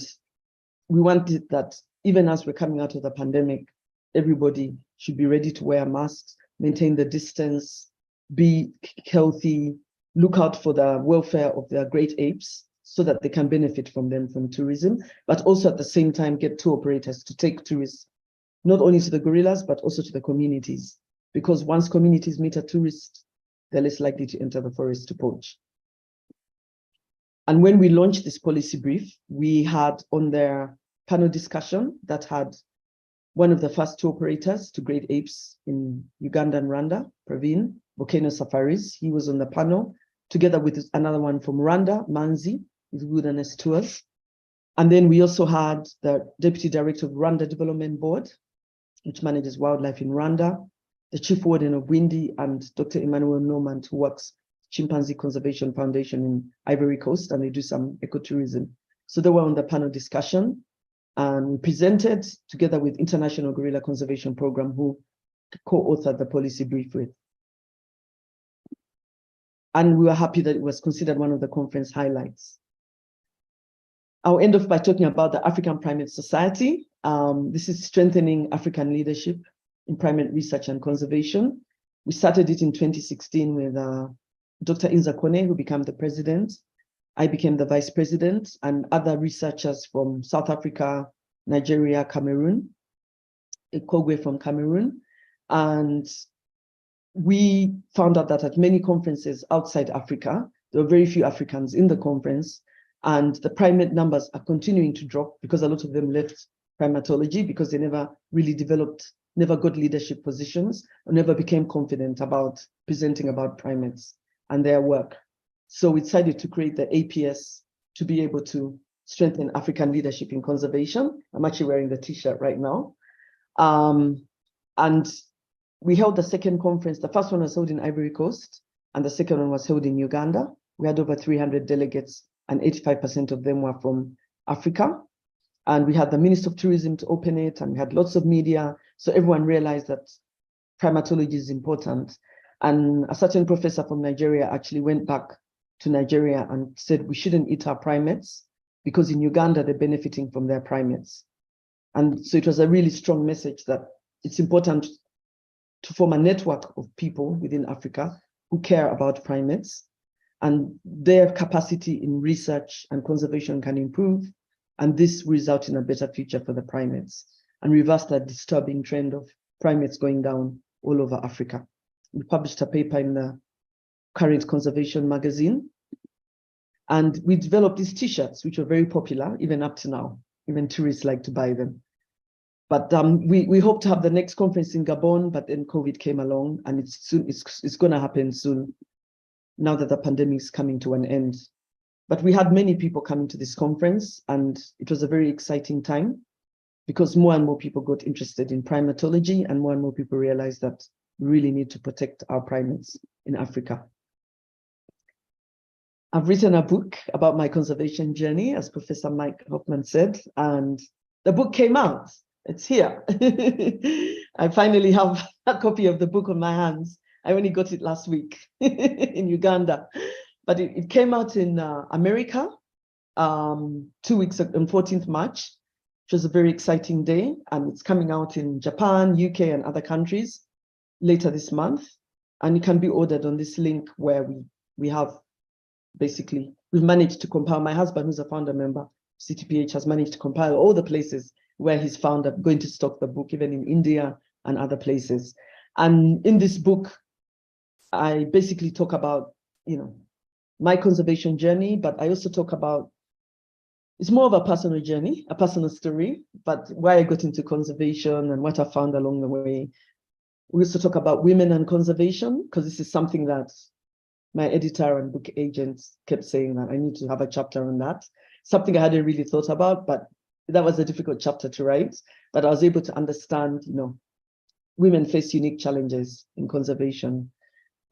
Speaker 3: we wanted that even as we're coming out of the pandemic, everybody should be ready to wear masks, maintain the distance, be healthy, look out for the welfare of their great apes so that they can benefit from them from tourism, but also at the same time get tour operators to take tourists, not only to the gorillas, but also to the communities. Because once communities meet a tourist, they're less likely to enter the forest to poach. And when we launched this policy brief, we had on their panel discussion that had one of the first tour operators to great apes in Uganda and Rwanda, Praveen, Volcano Safaris. He was on the panel, together with another one from Rwanda, Manzi, with Wilderness Tours. And then we also had the Deputy Director of Rwanda Development Board, which manages wildlife in Rwanda, the Chief Warden of Bwindi, and Dr. Emmanuel Normand, who works Chimpanzee Conservation Foundation in Ivory Coast, and they do some ecotourism. So they were on the panel discussion, and we presented together with International Gorilla Conservation Program, who co-authored the policy brief with. And we were happy that it was considered one of the conference highlights. I'll end off by talking about the African Primate Society. This is strengthening African leadership in primate research and conservation. We started it in 2016 with Dr. Inza Kone, who became the president. I became the vice president, and other researchers from South Africa, Nigeria, Cameroon, Kogwe from Cameroon. And we found out that at many conferences outside Africa, there were very few Africans in the conference, and the primate numbers are continuing to drop because a lot of them left primatology because they never really developed never got leadership positions or never became confident about presenting about primates and their work. So we decided to create the APS to be able to strengthen African leadership in conservation. I'm actually wearing the t-shirt right now. And we held the second conference. The first one was held in Ivory Coast, and the second one was held in Uganda. We had over 300 delegates, and 85% of them were from Africa. And we had the Minister of Tourism to open it, and we had lots of media. So everyone realized that primatology is important. And a certain professor from Nigeria actually went back to Nigeria and said we shouldn't eat our primates because in Uganda they're benefiting from their primates. And so it was a really strong message that it's important to form a network of people within Africa who care about primates, and their capacity in research and conservation can improve, and this will result in a better future for the primates and reverse that disturbing trend of primates going down all over Africa. We published a paper in the Current Conservation magazine, and we developed these t-shirts, which are very popular even up to now. Even tourists like to buy them. But we hope to have the next conference in Gabon, but then COVID came along, and it's going to happen soon, now that the pandemic is coming to an end. But we had many people coming to this conference, and it was a very exciting time because more and more people got interested in primatology, and more people realized that we really need to protect our primates in Africa. I've written a book about my conservation journey, as Professor Mike Hoffman said, and the book came out. It's here. I finally have a copy of the book on my hands. I only got it last week in Uganda, but it came out in America 2 weeks on 14th March, which was a very exciting day, and it's coming out in Japan, UK, and other countries later this month. And it can be ordered on this link where we have basically, we've managed to compile. My husband, who's a founder member, CTPH, has managed to compile all the places where he's found I'm going to stock the book, even in India and other places. And in this book, I basically talk about, my conservation journey, but I also talk about, it's more of a personal journey, a personal story, but why I got into conservation and what I found along the way. We also talk about women and conservation, because this is something that my editor and book agents kept saying that I need to have a chapter on that. Something I hadn't really thought about, but that was a difficult chapter to write. But I was able to understand, women face unique challenges in conservation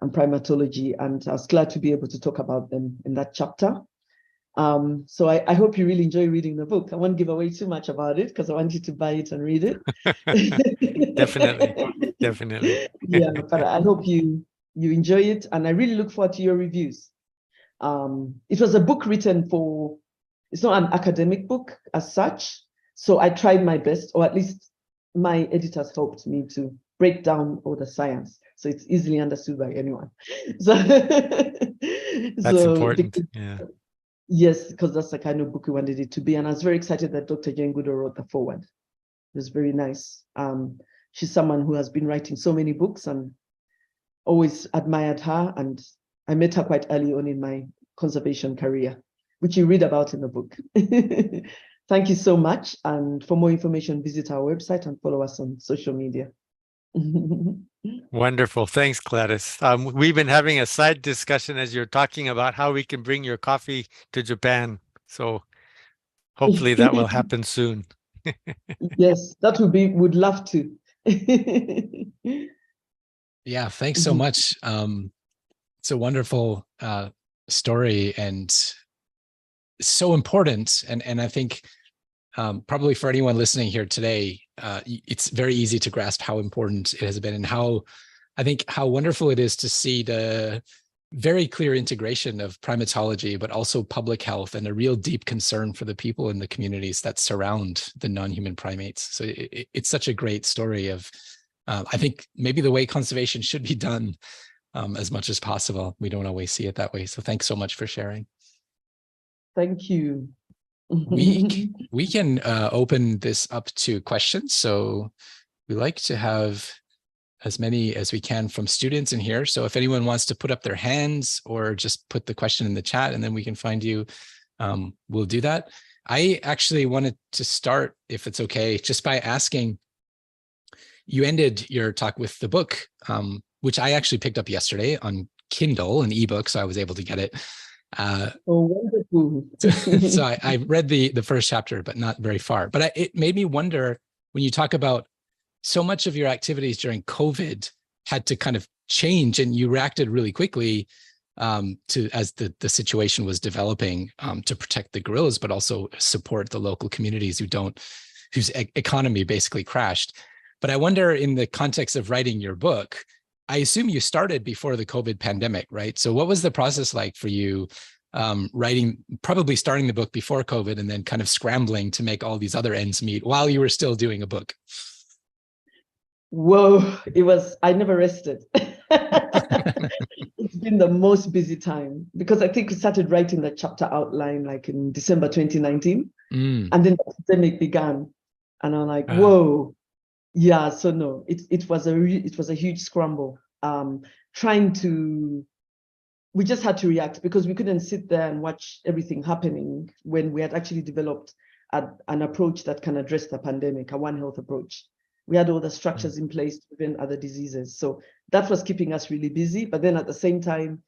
Speaker 3: and primatology, and I was glad to be able to talk about them in that chapter. So I hope you really enjoy reading the book. I won't give away too much about it because I want you to buy it and read it.
Speaker 2: Definitely.
Speaker 3: Yeah, but I hope you enjoy it, and I really look forward to your reviews. It was a book written for, it's not an academic book as such, so I tried my best, or at least my editors helped me to break down all the science so it's easily understood by anyone. So
Speaker 2: that's important. Yeah.
Speaker 3: Yes, because that's the kind of book we wanted it to be. And I was very excited that Dr. Jane Goodall wrote the foreword. It was very nice. She's someone who has been writing so many books, and always admired her. And I met her quite early on in my conservation career, which you read about in the book. Thank you so much. And for more information, visit our website and follow us on social media.
Speaker 2: Wonderful. Thanks, Gladys. We've been having a side discussion as you're talking about how we can bring your coffee to Japan. So hopefully that will happen soon.
Speaker 3: Yes, that would love to.
Speaker 1: Yeah, thanks so much. It's a wonderful story, and so important. And I think probably for anyone listening here today, it's very easy to grasp how important it has been, and how wonderful it is to see the very clear integration of primatology, but also public health, and a real deep concern for the people in the communities that surround the non-human primates. So it's such a great story of, I think, maybe the way conservation should be done as much as possible. We don't always see it that way. So thanks so much for sharing.
Speaker 3: Thank you.
Speaker 1: We can open this up to questions. So we like to have as many as we can from students in here. So if anyone wants to put up their hands or just put the question in the chat, and then we can find you, we'll do that. I actually wanted to start, if it's okay, just by asking, you ended your talk with the book, which I actually picked up yesterday on Kindle, an ebook, so I was able to get it.
Speaker 3: Oh, wonderful.
Speaker 1: So I read the first chapter, but not very far. But it made me wonder, when you talk about so much of your activities during COVID had to kind of change, and you reacted really quickly to as the situation was developing, to protect the gorillas, but also support the local communities whose economy basically crashed. But I wonder, in the context of writing your book, I assume you started before the COVID pandemic, right? So what was the process like for you, probably starting the book before COVID and then kind of scrambling to make all these other ends meet while you were still doing a book?
Speaker 3: Whoa, I never rested. It's been the most busy time, because I think we started writing the chapter outline like in December 2019, and then the pandemic began, and I'm like, whoa, yeah. So no, it was a huge scramble. We just had to react, because we couldn't sit there and watch everything happening when we had actually developed an approach that can address the pandemic, a One Health approach. We had all the structures in place to prevent other diseases. So that was keeping us really busy. But then at the same time,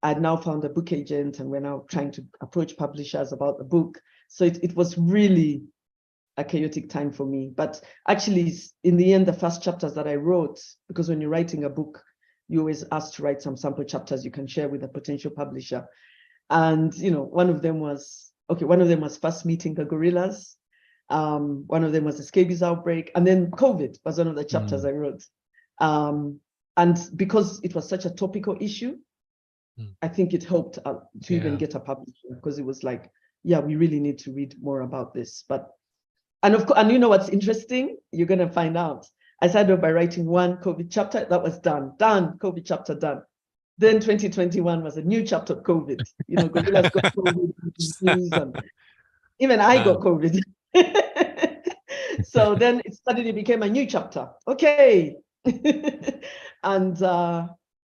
Speaker 3: I'd now found a book agent, and we're now trying to approach publishers about the book. So it was really a chaotic time for me. But actually, in the end, the first chapters that I wrote, because when you're writing a book, you always ask to write some sample chapters you can share with a potential publisher. And, one of them was first meeting the gorillas. One of them was the scabies outbreak, and then COVID was one of the chapters I wrote. And because it was such a topical issue, I think it helped to even get a publisher, because it was like, yeah, we really need to read more about this. And you know what's interesting? You're gonna find out. I started by writing one COVID chapter, that was done, COVID chapter done. Then 2021 was a new chapter of COVID. Gorillas got COVID, and even I got COVID. So then it suddenly became a new chapter. Okay. And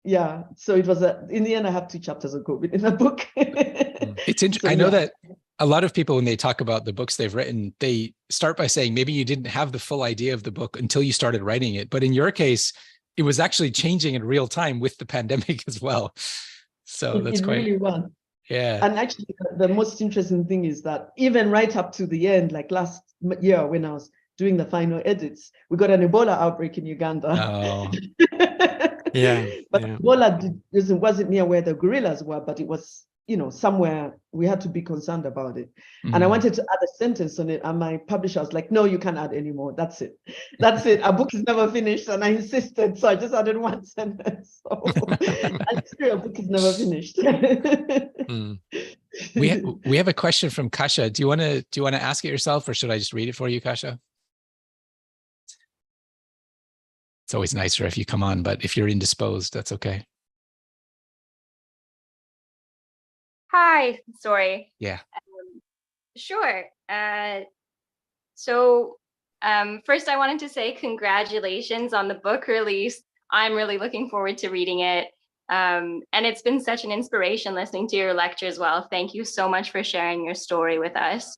Speaker 3: yeah, so it was in the end, I have 2 chapters of COVID in the book.
Speaker 1: It's interesting. I know that a lot of people, when they talk about the books they've written, they start by saying maybe you didn't have the full idea of the book until you started writing it. But in your case, it was actually changing in real time with the pandemic as well. So that's quite. It really was. Yeah.
Speaker 3: And actually, the most interesting thing is that even right up to the end, like last year when I was doing the final edits, we got an Ebola outbreak in Uganda.
Speaker 1: Oh.
Speaker 2: Yeah.
Speaker 3: But Ebola wasn't near where the gorillas were, but it was, somewhere we had to be concerned about it. And I wanted to add a sentence on it, and my publisher was like, no, you can't add anymore. That's it. That's it. Our book is never finished. And I insisted, so I just added one sentence. So I'm sure our book is never finished.
Speaker 1: We have a question from Kasha. Do you want to ask it yourself, or should I just read it for you, Kasha? It's always nicer if you come on, but if you're indisposed, that's okay.
Speaker 4: Hi, sorry.
Speaker 1: Yeah.
Speaker 4: Sure. So first I wanted to say congratulations on the book release. I'm really looking forward to reading it. And it's been such an inspiration listening to your lecture as well. Thank you so much for sharing your story with us.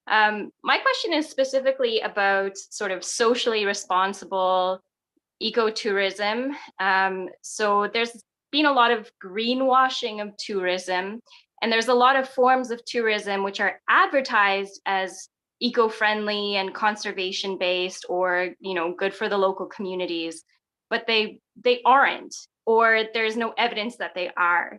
Speaker 4: My question is specifically about sort of socially responsible ecotourism. So there's been a lot of greenwashing of tourism, and there's a lot of forms of tourism which are advertised as eco-friendly and conservation-based, or good for the local communities, but they aren't, or there's no evidence that they are.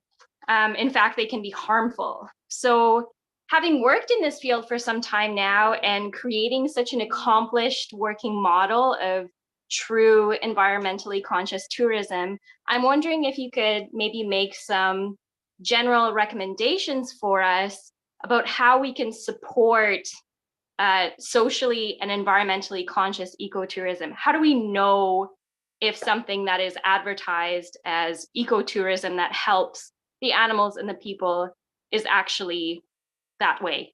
Speaker 4: In fact, they can be harmful. So having worked in this field for some time now and creating such an accomplished working model of true environmentally conscious tourism, I'm wondering if you could maybe make some general recommendations for us about how we can support socially and environmentally conscious ecotourism. How do we know if something that is advertised as ecotourism that helps the animals and the people is actually that way?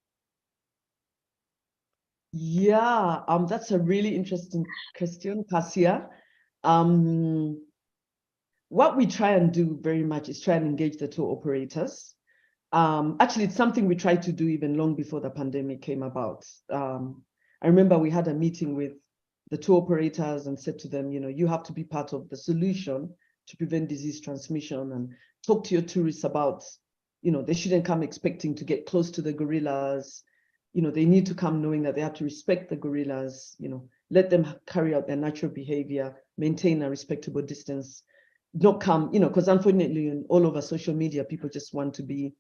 Speaker 3: Yeah, that's a really interesting question, Kasia. What we try and do very much is try and engage the tour operators. Actually, it's something we tried to do even long before the pandemic came about. I remember we had a meeting with the tour operators and said to them, you have to be part of the solution to prevent disease transmission, and talk to your tourists about, they shouldn't come expecting to get close to the gorillas. They need to come knowing that they have to respect the gorillas, let them carry out their natural behavior, maintain a respectable distance, not come, because unfortunately all over social media, people just want to be,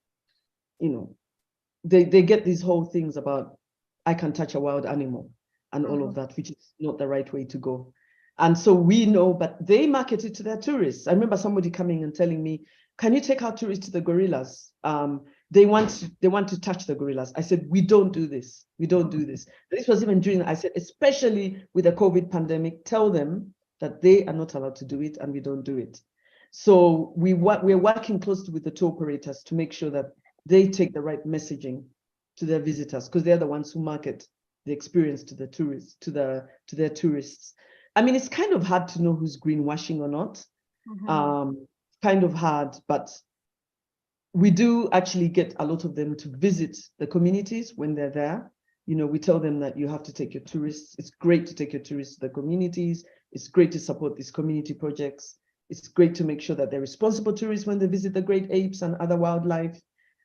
Speaker 3: they get these whole things about, I can touch a wild animal and all of that, which is not the right way to go. And so we know, but they market it to their tourists. I remember somebody coming and telling me, can you take our tourists to the gorillas? They want to touch the gorillas. I said, we don't do this. We don't do this. This was even during, I said, especially with the COVID pandemic, tell them that they are not allowed to do it and we don't do it. So we're working closely with the tour operators to make sure that they take the right messaging to their visitors, because they're the ones who market the experience to the tourists, to their tourists. I mean, it's kind of hard to know who's greenwashing or not. Kind of hard, but we do actually get a lot of them to visit the communities when they're there. We tell them that you have to take your tourists. It's great to take your tourists to the communities. It's great to support these community projects. It's great to make sure that they're responsible tourists when they visit the great apes and other wildlife.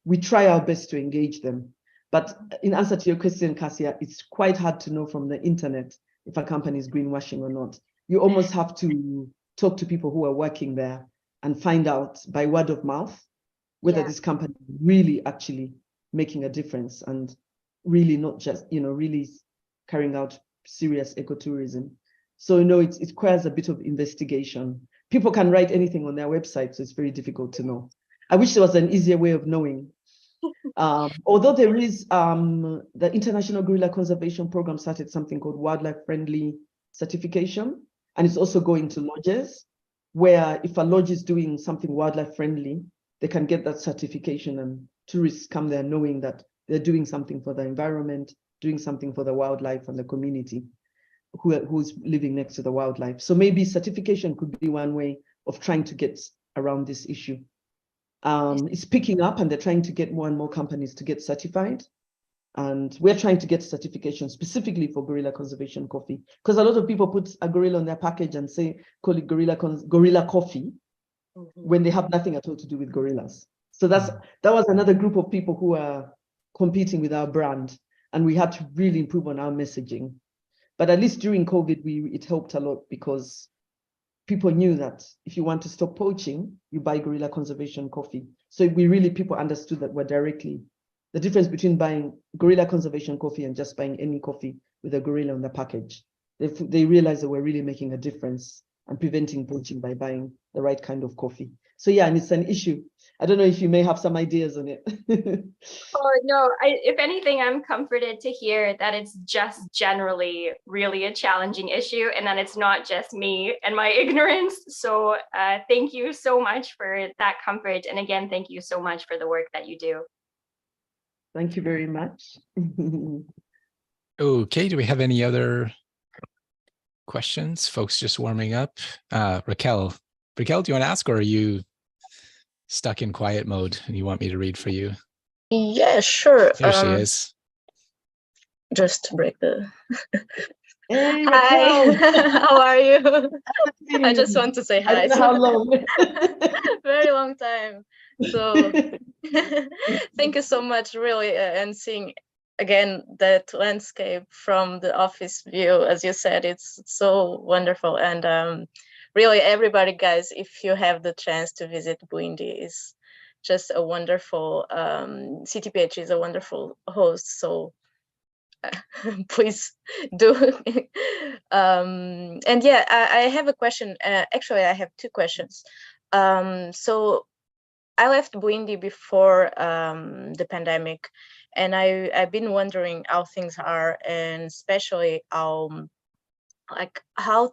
Speaker 3: We try our best to engage them. But in answer to your question, Cassia, it's quite hard to know from the internet if a company is greenwashing or not. You almost have to talk to people who are working there and find out by word of mouth whether this company is really actually making a difference and really not just, really carrying out serious ecotourism. So, it requires a bit of investigation. People can write anything on their website, so it's very difficult to know. I wish there was an easier way of knowing. Although there is the International Gorilla Conservation Program started something called wildlife friendly certification, and it's also going to lodges, where if a lodge is doing something wildlife friendly, they can get that certification, and tourists come there knowing that they're doing something for the environment, doing something for the wildlife and the community who's living next to the wildlife. So maybe certification could be one way of trying to get around this issue. It's picking up, and they're trying to get more and more companies to get certified. And we're trying to get certification specifically for gorilla conservation coffee, because a lot of people put a gorilla on their package and call it gorilla coffee, when they have nothing at all to do with gorillas. So that was another group of people who are competing with our brand, and we had to really improve on our messaging. But at least during COVID, it helped a lot, because people knew that if you want to stop poaching, you buy gorilla conservation coffee. So people understood that we're directly, the difference between buying gorilla conservation coffee and just buying any coffee with a gorilla on the package. They realized that we're really making a difference and preventing poaching by buying the right kind of coffee. So yeah, and it's an issue. I don't know if you may have some ideas on it.
Speaker 4: Oh, no, if anything, I'm comforted to hear that it's just generally really a challenging issue, and that it's not just me and my ignorance. So thank you so much for that comfort. And again, thank you so much for the work that you do.
Speaker 3: Thank you very much.
Speaker 1: Okay, do we have any other questions? Folks just warming up. Raquel, do you want to ask, or are you stuck in quiet mode and you want me to read for you?
Speaker 5: Yeah, sure.
Speaker 1: There she is.
Speaker 5: Just to break the...
Speaker 3: Hey,
Speaker 5: hi,
Speaker 3: Raquel.
Speaker 5: how are you? I just want to say hi.
Speaker 3: I don't know how long.
Speaker 5: Very long time. So thank you so much, really, and seeing again that landscape from the office view, as you said, it's so wonderful. And really, everybody, guys, if you have the chance to visit Bwindi, is just a wonderful, CTPH is a wonderful host, so please do. And yeah, I have a question. Actually, I have two questions. So I left Bwindi before the pandemic, and I've been wondering how things are, and especially how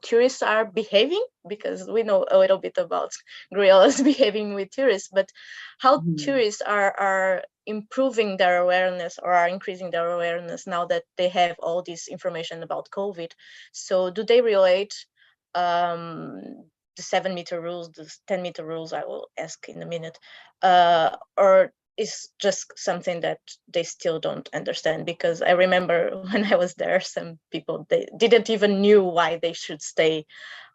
Speaker 5: tourists are behaving, because we know a little bit about gorillas behaving with tourists, but how tourists are improving their awareness or are increasing their awareness now that they have all this information about COVID. So do they relate the 7-meter rules, the 10-meter rules, I will ask in a minute, or is just something that they still don't understand, because I remember when I was there, some people, they didn't even knew why they should stay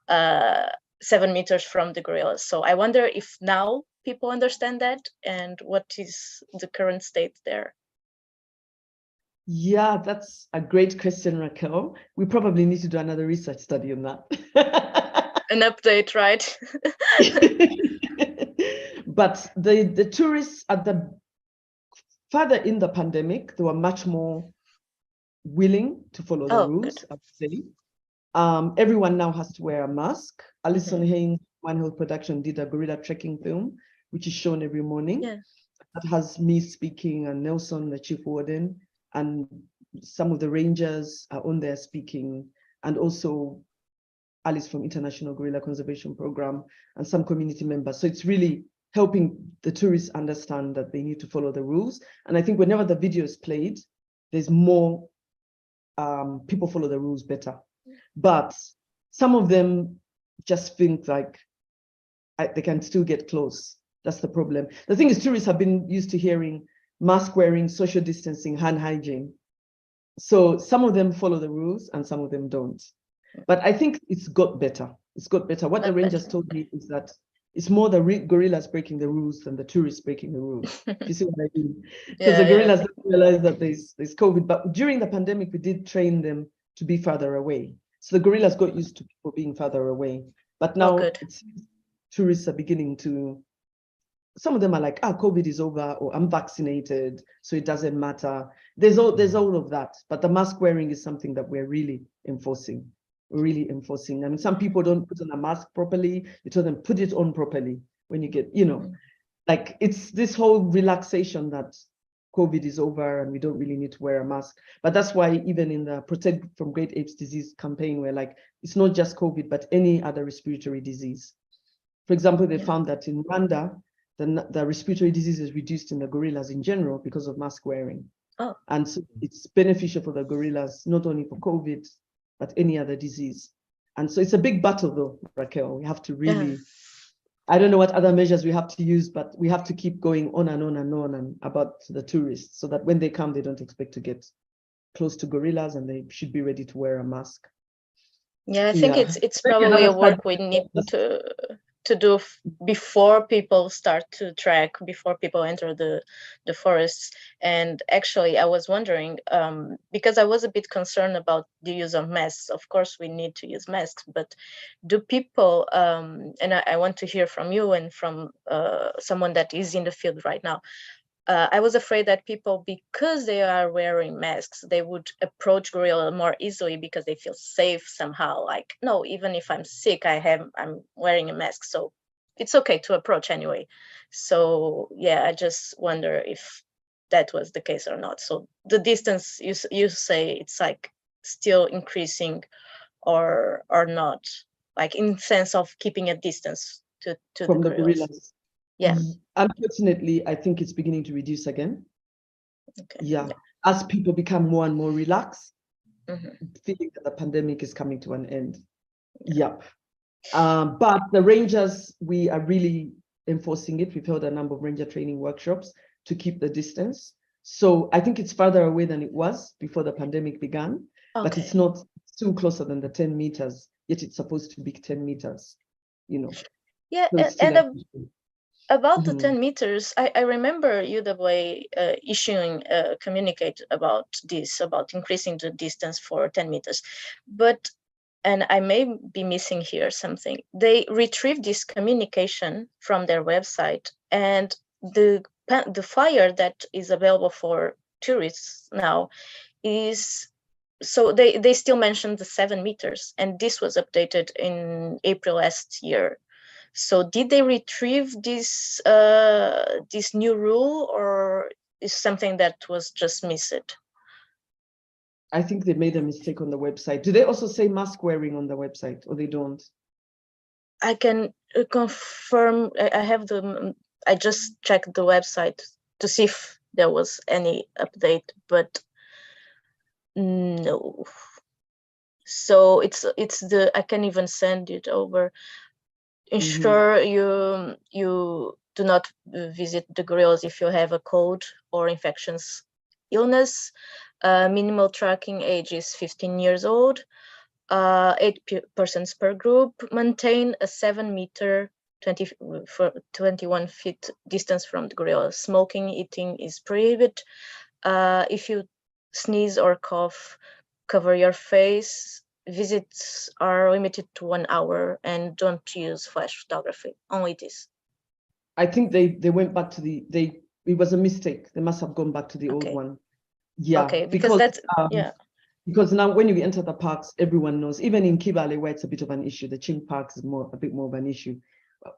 Speaker 5: 7 meters from the gorillas. So I wonder if now people understand that, and what is the current state there?
Speaker 3: Yeah, that's a great question, Raquel. We probably need to do another research study on that.
Speaker 5: An update, right?
Speaker 3: But the tourists at the further in the pandemic, they were much more willing to follow the rules,
Speaker 5: good.
Speaker 3: I would say. Everyone now has to wear a mask. Alison Haynes, One Health Production, did a gorilla trekking film, which is shown every morning.
Speaker 5: Yeah.
Speaker 3: That has me speaking and Nelson, the chief warden, and some of the rangers are on there speaking, and also Alice from International Gorilla Conservation Program and some community members. So it's really helping the tourists understand that they need to follow the rules. And I think whenever the video is played, there's more people follow the rules better. But some of them just think like they can still get close. That's the problem. The thing is, tourists have been used to hearing mask wearing, social distancing, hand hygiene. So some of them follow the rules and some of them don't. But I think it's got better. It's got better. What the rangers told me is that it's more the gorillas breaking the rules than the tourists breaking the rules. You see what I mean? Because the gorillas don't realize that there's COVID. But during the pandemic, we did train them to be further away. So the gorillas got used to people being further away. But now it's, tourists are beginning to, some of them are like, COVID is over, or I'm vaccinated, so it doesn't matter. There's all of that. But the mask wearing is something that we're really enforcing. I mean, some people don't put on a mask properly. You tell them, put it on properly when you get, like it's this whole relaxation that COVID is over and we don't really need to wear a mask. But that's why even in the Protect from Great Apes Disease campaign, we're like, it's not just COVID, but any other respiratory disease. For example, they found that in Rwanda, the respiratory disease is reduced in the gorillas in general because of mask wearing. And so it's beneficial for the gorillas, not only for COVID, but any other disease. And so it's a big battle though, Raquel. We have to really, I don't know what other measures we have to use, but we have to keep going on and on and on and about the tourists so that when they come, they don't expect to get close to gorillas and they should be ready to wear a mask.
Speaker 5: Yeah, I think it's probably a work we need to do before people start to trek, before people enter the forests. And actually, I was wondering, because I was a bit concerned about the use of masks. Of course, we need to use masks, but do people, and I want to hear from you and from someone that is in the field right now, I was afraid that people, because they are wearing masks, they would approach gorilla more easily because they feel safe somehow. Like, no, even if I'm sick, I'm wearing a mask, so it's okay to approach anyway. So yeah, I just wonder if that was the case or not. So the distance, you say it's like still increasing or not, like in sense of keeping a distance to
Speaker 3: from
Speaker 5: the gorillas. Yeah.
Speaker 3: Unfortunately, I think it's beginning to reduce again. As people become more and more relaxed, feeling that the pandemic is coming to an end. But the rangers, we are really enforcing it. We've held a number of ranger training workshops to keep the distance. So I think it's further away than it was before the pandemic began, but it's not too closer than the 10 meters, yet it's supposed to be 10 meters,
Speaker 5: Yeah,
Speaker 3: so
Speaker 5: about the 10 meters, I remember UWA issuing a communicate about this, about increasing the distance for 10 meters. But, and I may be missing here something, they retrieved this communication from their website, and the flyer that is available for tourists now is, so they still mentioned the 7 meters, and this was updated in April last year. So did they retrieve this this new rule, or is something that was just missed?
Speaker 3: I think they made a mistake on the website. Do they also say mask wearing on the website, or they don't?
Speaker 5: I can confirm. I just checked the website to see if there was any update, but no. So it's I can even send it over. Ensure you do not visit the gorillas if you have a cold or infectious illness. Minimal tracking age is 15 years old. 8 persons per group. Maintain a 7-meter, 21 feet distance from the gorilla. Smoking, eating is prohibited. If you sneeze or cough, cover your face. Visits are limited to 1 hour, and don't use flash photography. Only this.
Speaker 3: I think they went back to it was a mistake. They must have gone back to the old one. Yeah.
Speaker 5: Okay, because that's yeah.
Speaker 3: Because now when you enter the parks, everyone knows, even in Kibale where it's a bit of an issue, the Ching Parks is a bit more of an issue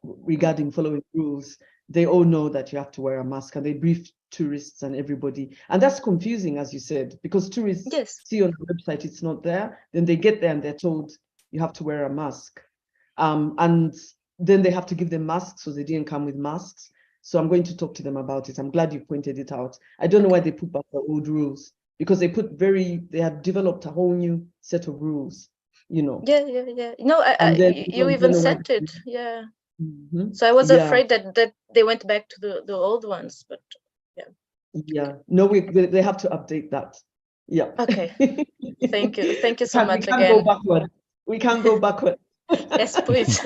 Speaker 3: regarding following rules. They all know that you have to wear a mask, and they brief tourists and everybody. And that's confusing, as you said, because tourists see on the website it's not there. Then they get there and they're told you have to wear a mask. And then they have to give them masks, so they didn't come with masks. So I'm going to talk to them about it. I'm glad you pointed it out. I don't know why they put back the old rules, because they have developed a whole new set of rules, you know.
Speaker 5: Yeah. No, you even sent it. Yeah.
Speaker 3: Mm-hmm.
Speaker 5: So I was afraid that they went back to the old ones, but yeah.
Speaker 3: Yeah. No, they have to update that. Yeah.
Speaker 5: Okay. Thank you so much
Speaker 3: again. We can't go backward.
Speaker 5: Yes, please.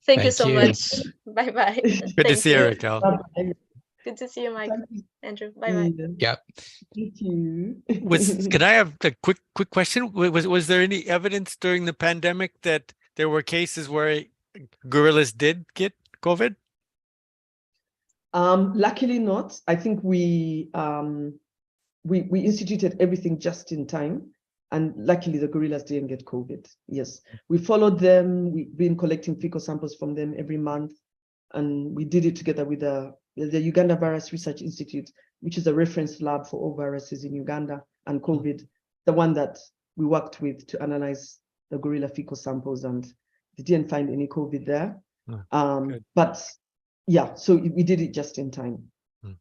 Speaker 5: Thank you so much. Bye bye.
Speaker 2: Good to see you, Raquel.
Speaker 3: Bye-bye.
Speaker 5: Good to see you, Mike. Andrew. Bye bye.
Speaker 3: Yeah. Thank you.
Speaker 2: Can I have a quick question? Was there any evidence during the pandemic that there were cases where gorillas did get COVID?
Speaker 3: Luckily not. I think we instituted everything just in time, and luckily the gorillas didn't get COVID. Yes, we followed them. We've been collecting fecal samples from them every month, and we did it together with the Uganda Virus Research Institute, which is a reference lab for all viruses in Uganda and COVID, the one that we worked with to analyze the gorilla fecal samples, and they didn't find any COVID there. But yeah, so we did it just in time.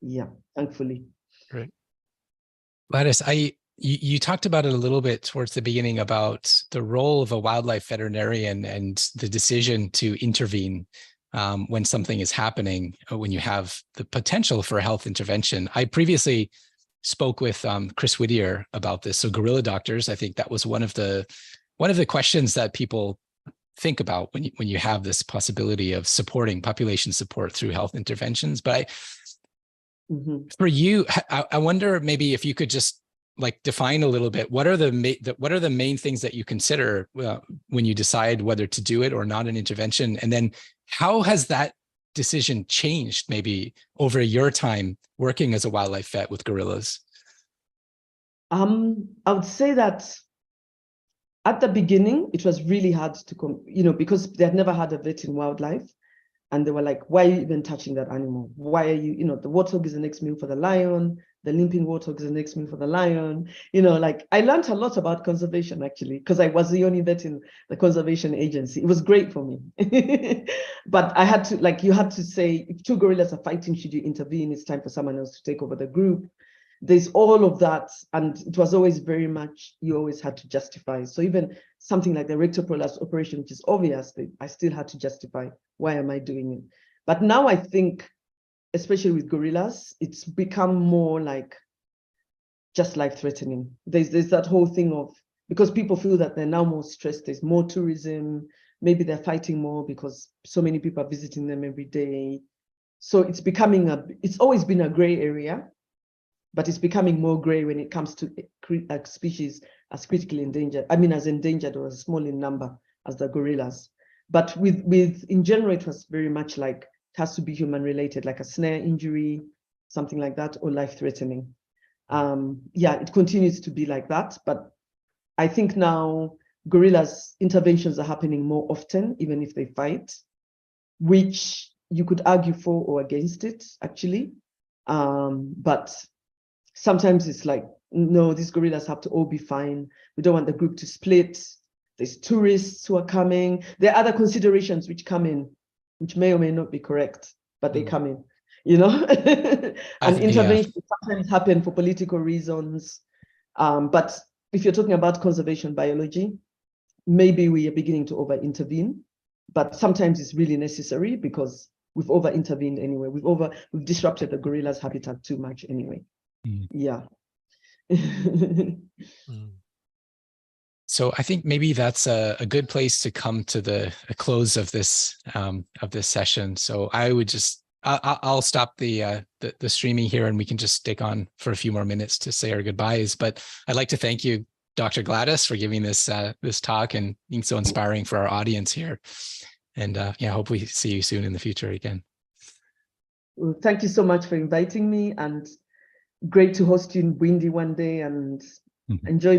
Speaker 3: Yeah, thankfully.
Speaker 2: Great.
Speaker 1: Gladys, you talked about it a little bit towards the beginning about the role of a wildlife veterinarian and the decision to intervene when something is happening, when you have the potential for a health intervention. I previously spoke with Chris Whittier about this. So gorilla doctors, I think that was one of the questions that people think about when you have this possibility of supporting population support through health interventions. But for you, I wonder maybe if you could just like define a little bit, what are the main things that you consider when you decide whether to do it or not an intervention? And then how has that decision changed maybe over your time working as a wildlife vet with gorillas?
Speaker 3: I would say that at the beginning, it was really hard to because they had never had a vet in wildlife. And they were like, why are you even touching that animal? Why are you, the warthog is the next meal for the lion. The limping warthog is the next meal for the lion. Like I learned a lot about conservation actually, because I was the only vet in the conservation agency. It was great for me. But I had to, you had to say, if 2 gorillas are fighting, should you intervene? It's time for someone else to take over the group. There's all of that. And it was always very much, you always had to justify. So even something like the rectal prolapse operation, which is obvious, I still had to justify, why am I doing it? But now I think, especially with gorillas, it's become more like just life-threatening. There's that whole thing of, because people feel that they're now more stressed, there's more tourism, maybe they're fighting more because so many people are visiting them every day. So it's becoming it's always been a gray area, but it's becoming more gray when it comes to a species as critically endangered. I mean, as endangered or as small in number as the gorillas. But in general, it was very much like, it has to be human related, like a snare injury, something like that, or life-threatening. Yeah, it continues to be like that. But I think now gorillas interventions are happening more often, even if they fight, which you could argue for or against it, actually. But sometimes it's like, no, these gorillas have to all be fine. We don't want the group to split. There's tourists who are coming. There are other considerations which come in, which may or may not be correct, but they come in, and interventions sometimes happen for political reasons. But if you're talking about conservation biology, maybe we are beginning to over-intervene, but sometimes it's really necessary because we've over intervened anyway. We've disrupted the gorilla's habitat too much anyway. Yeah.
Speaker 1: So I think maybe that's a good place to come to the close of this session. So I would just I'll stop the streaming here, and we can just stick on for a few more minutes to say our goodbyes. But I'd like to thank you, Dr. Gladys, for giving this talk and being so inspiring for our audience here. And yeah, hope we see you soon in the future again.
Speaker 3: Well, thank you so much for inviting me, and great to host you in Bwindi one day, and enjoy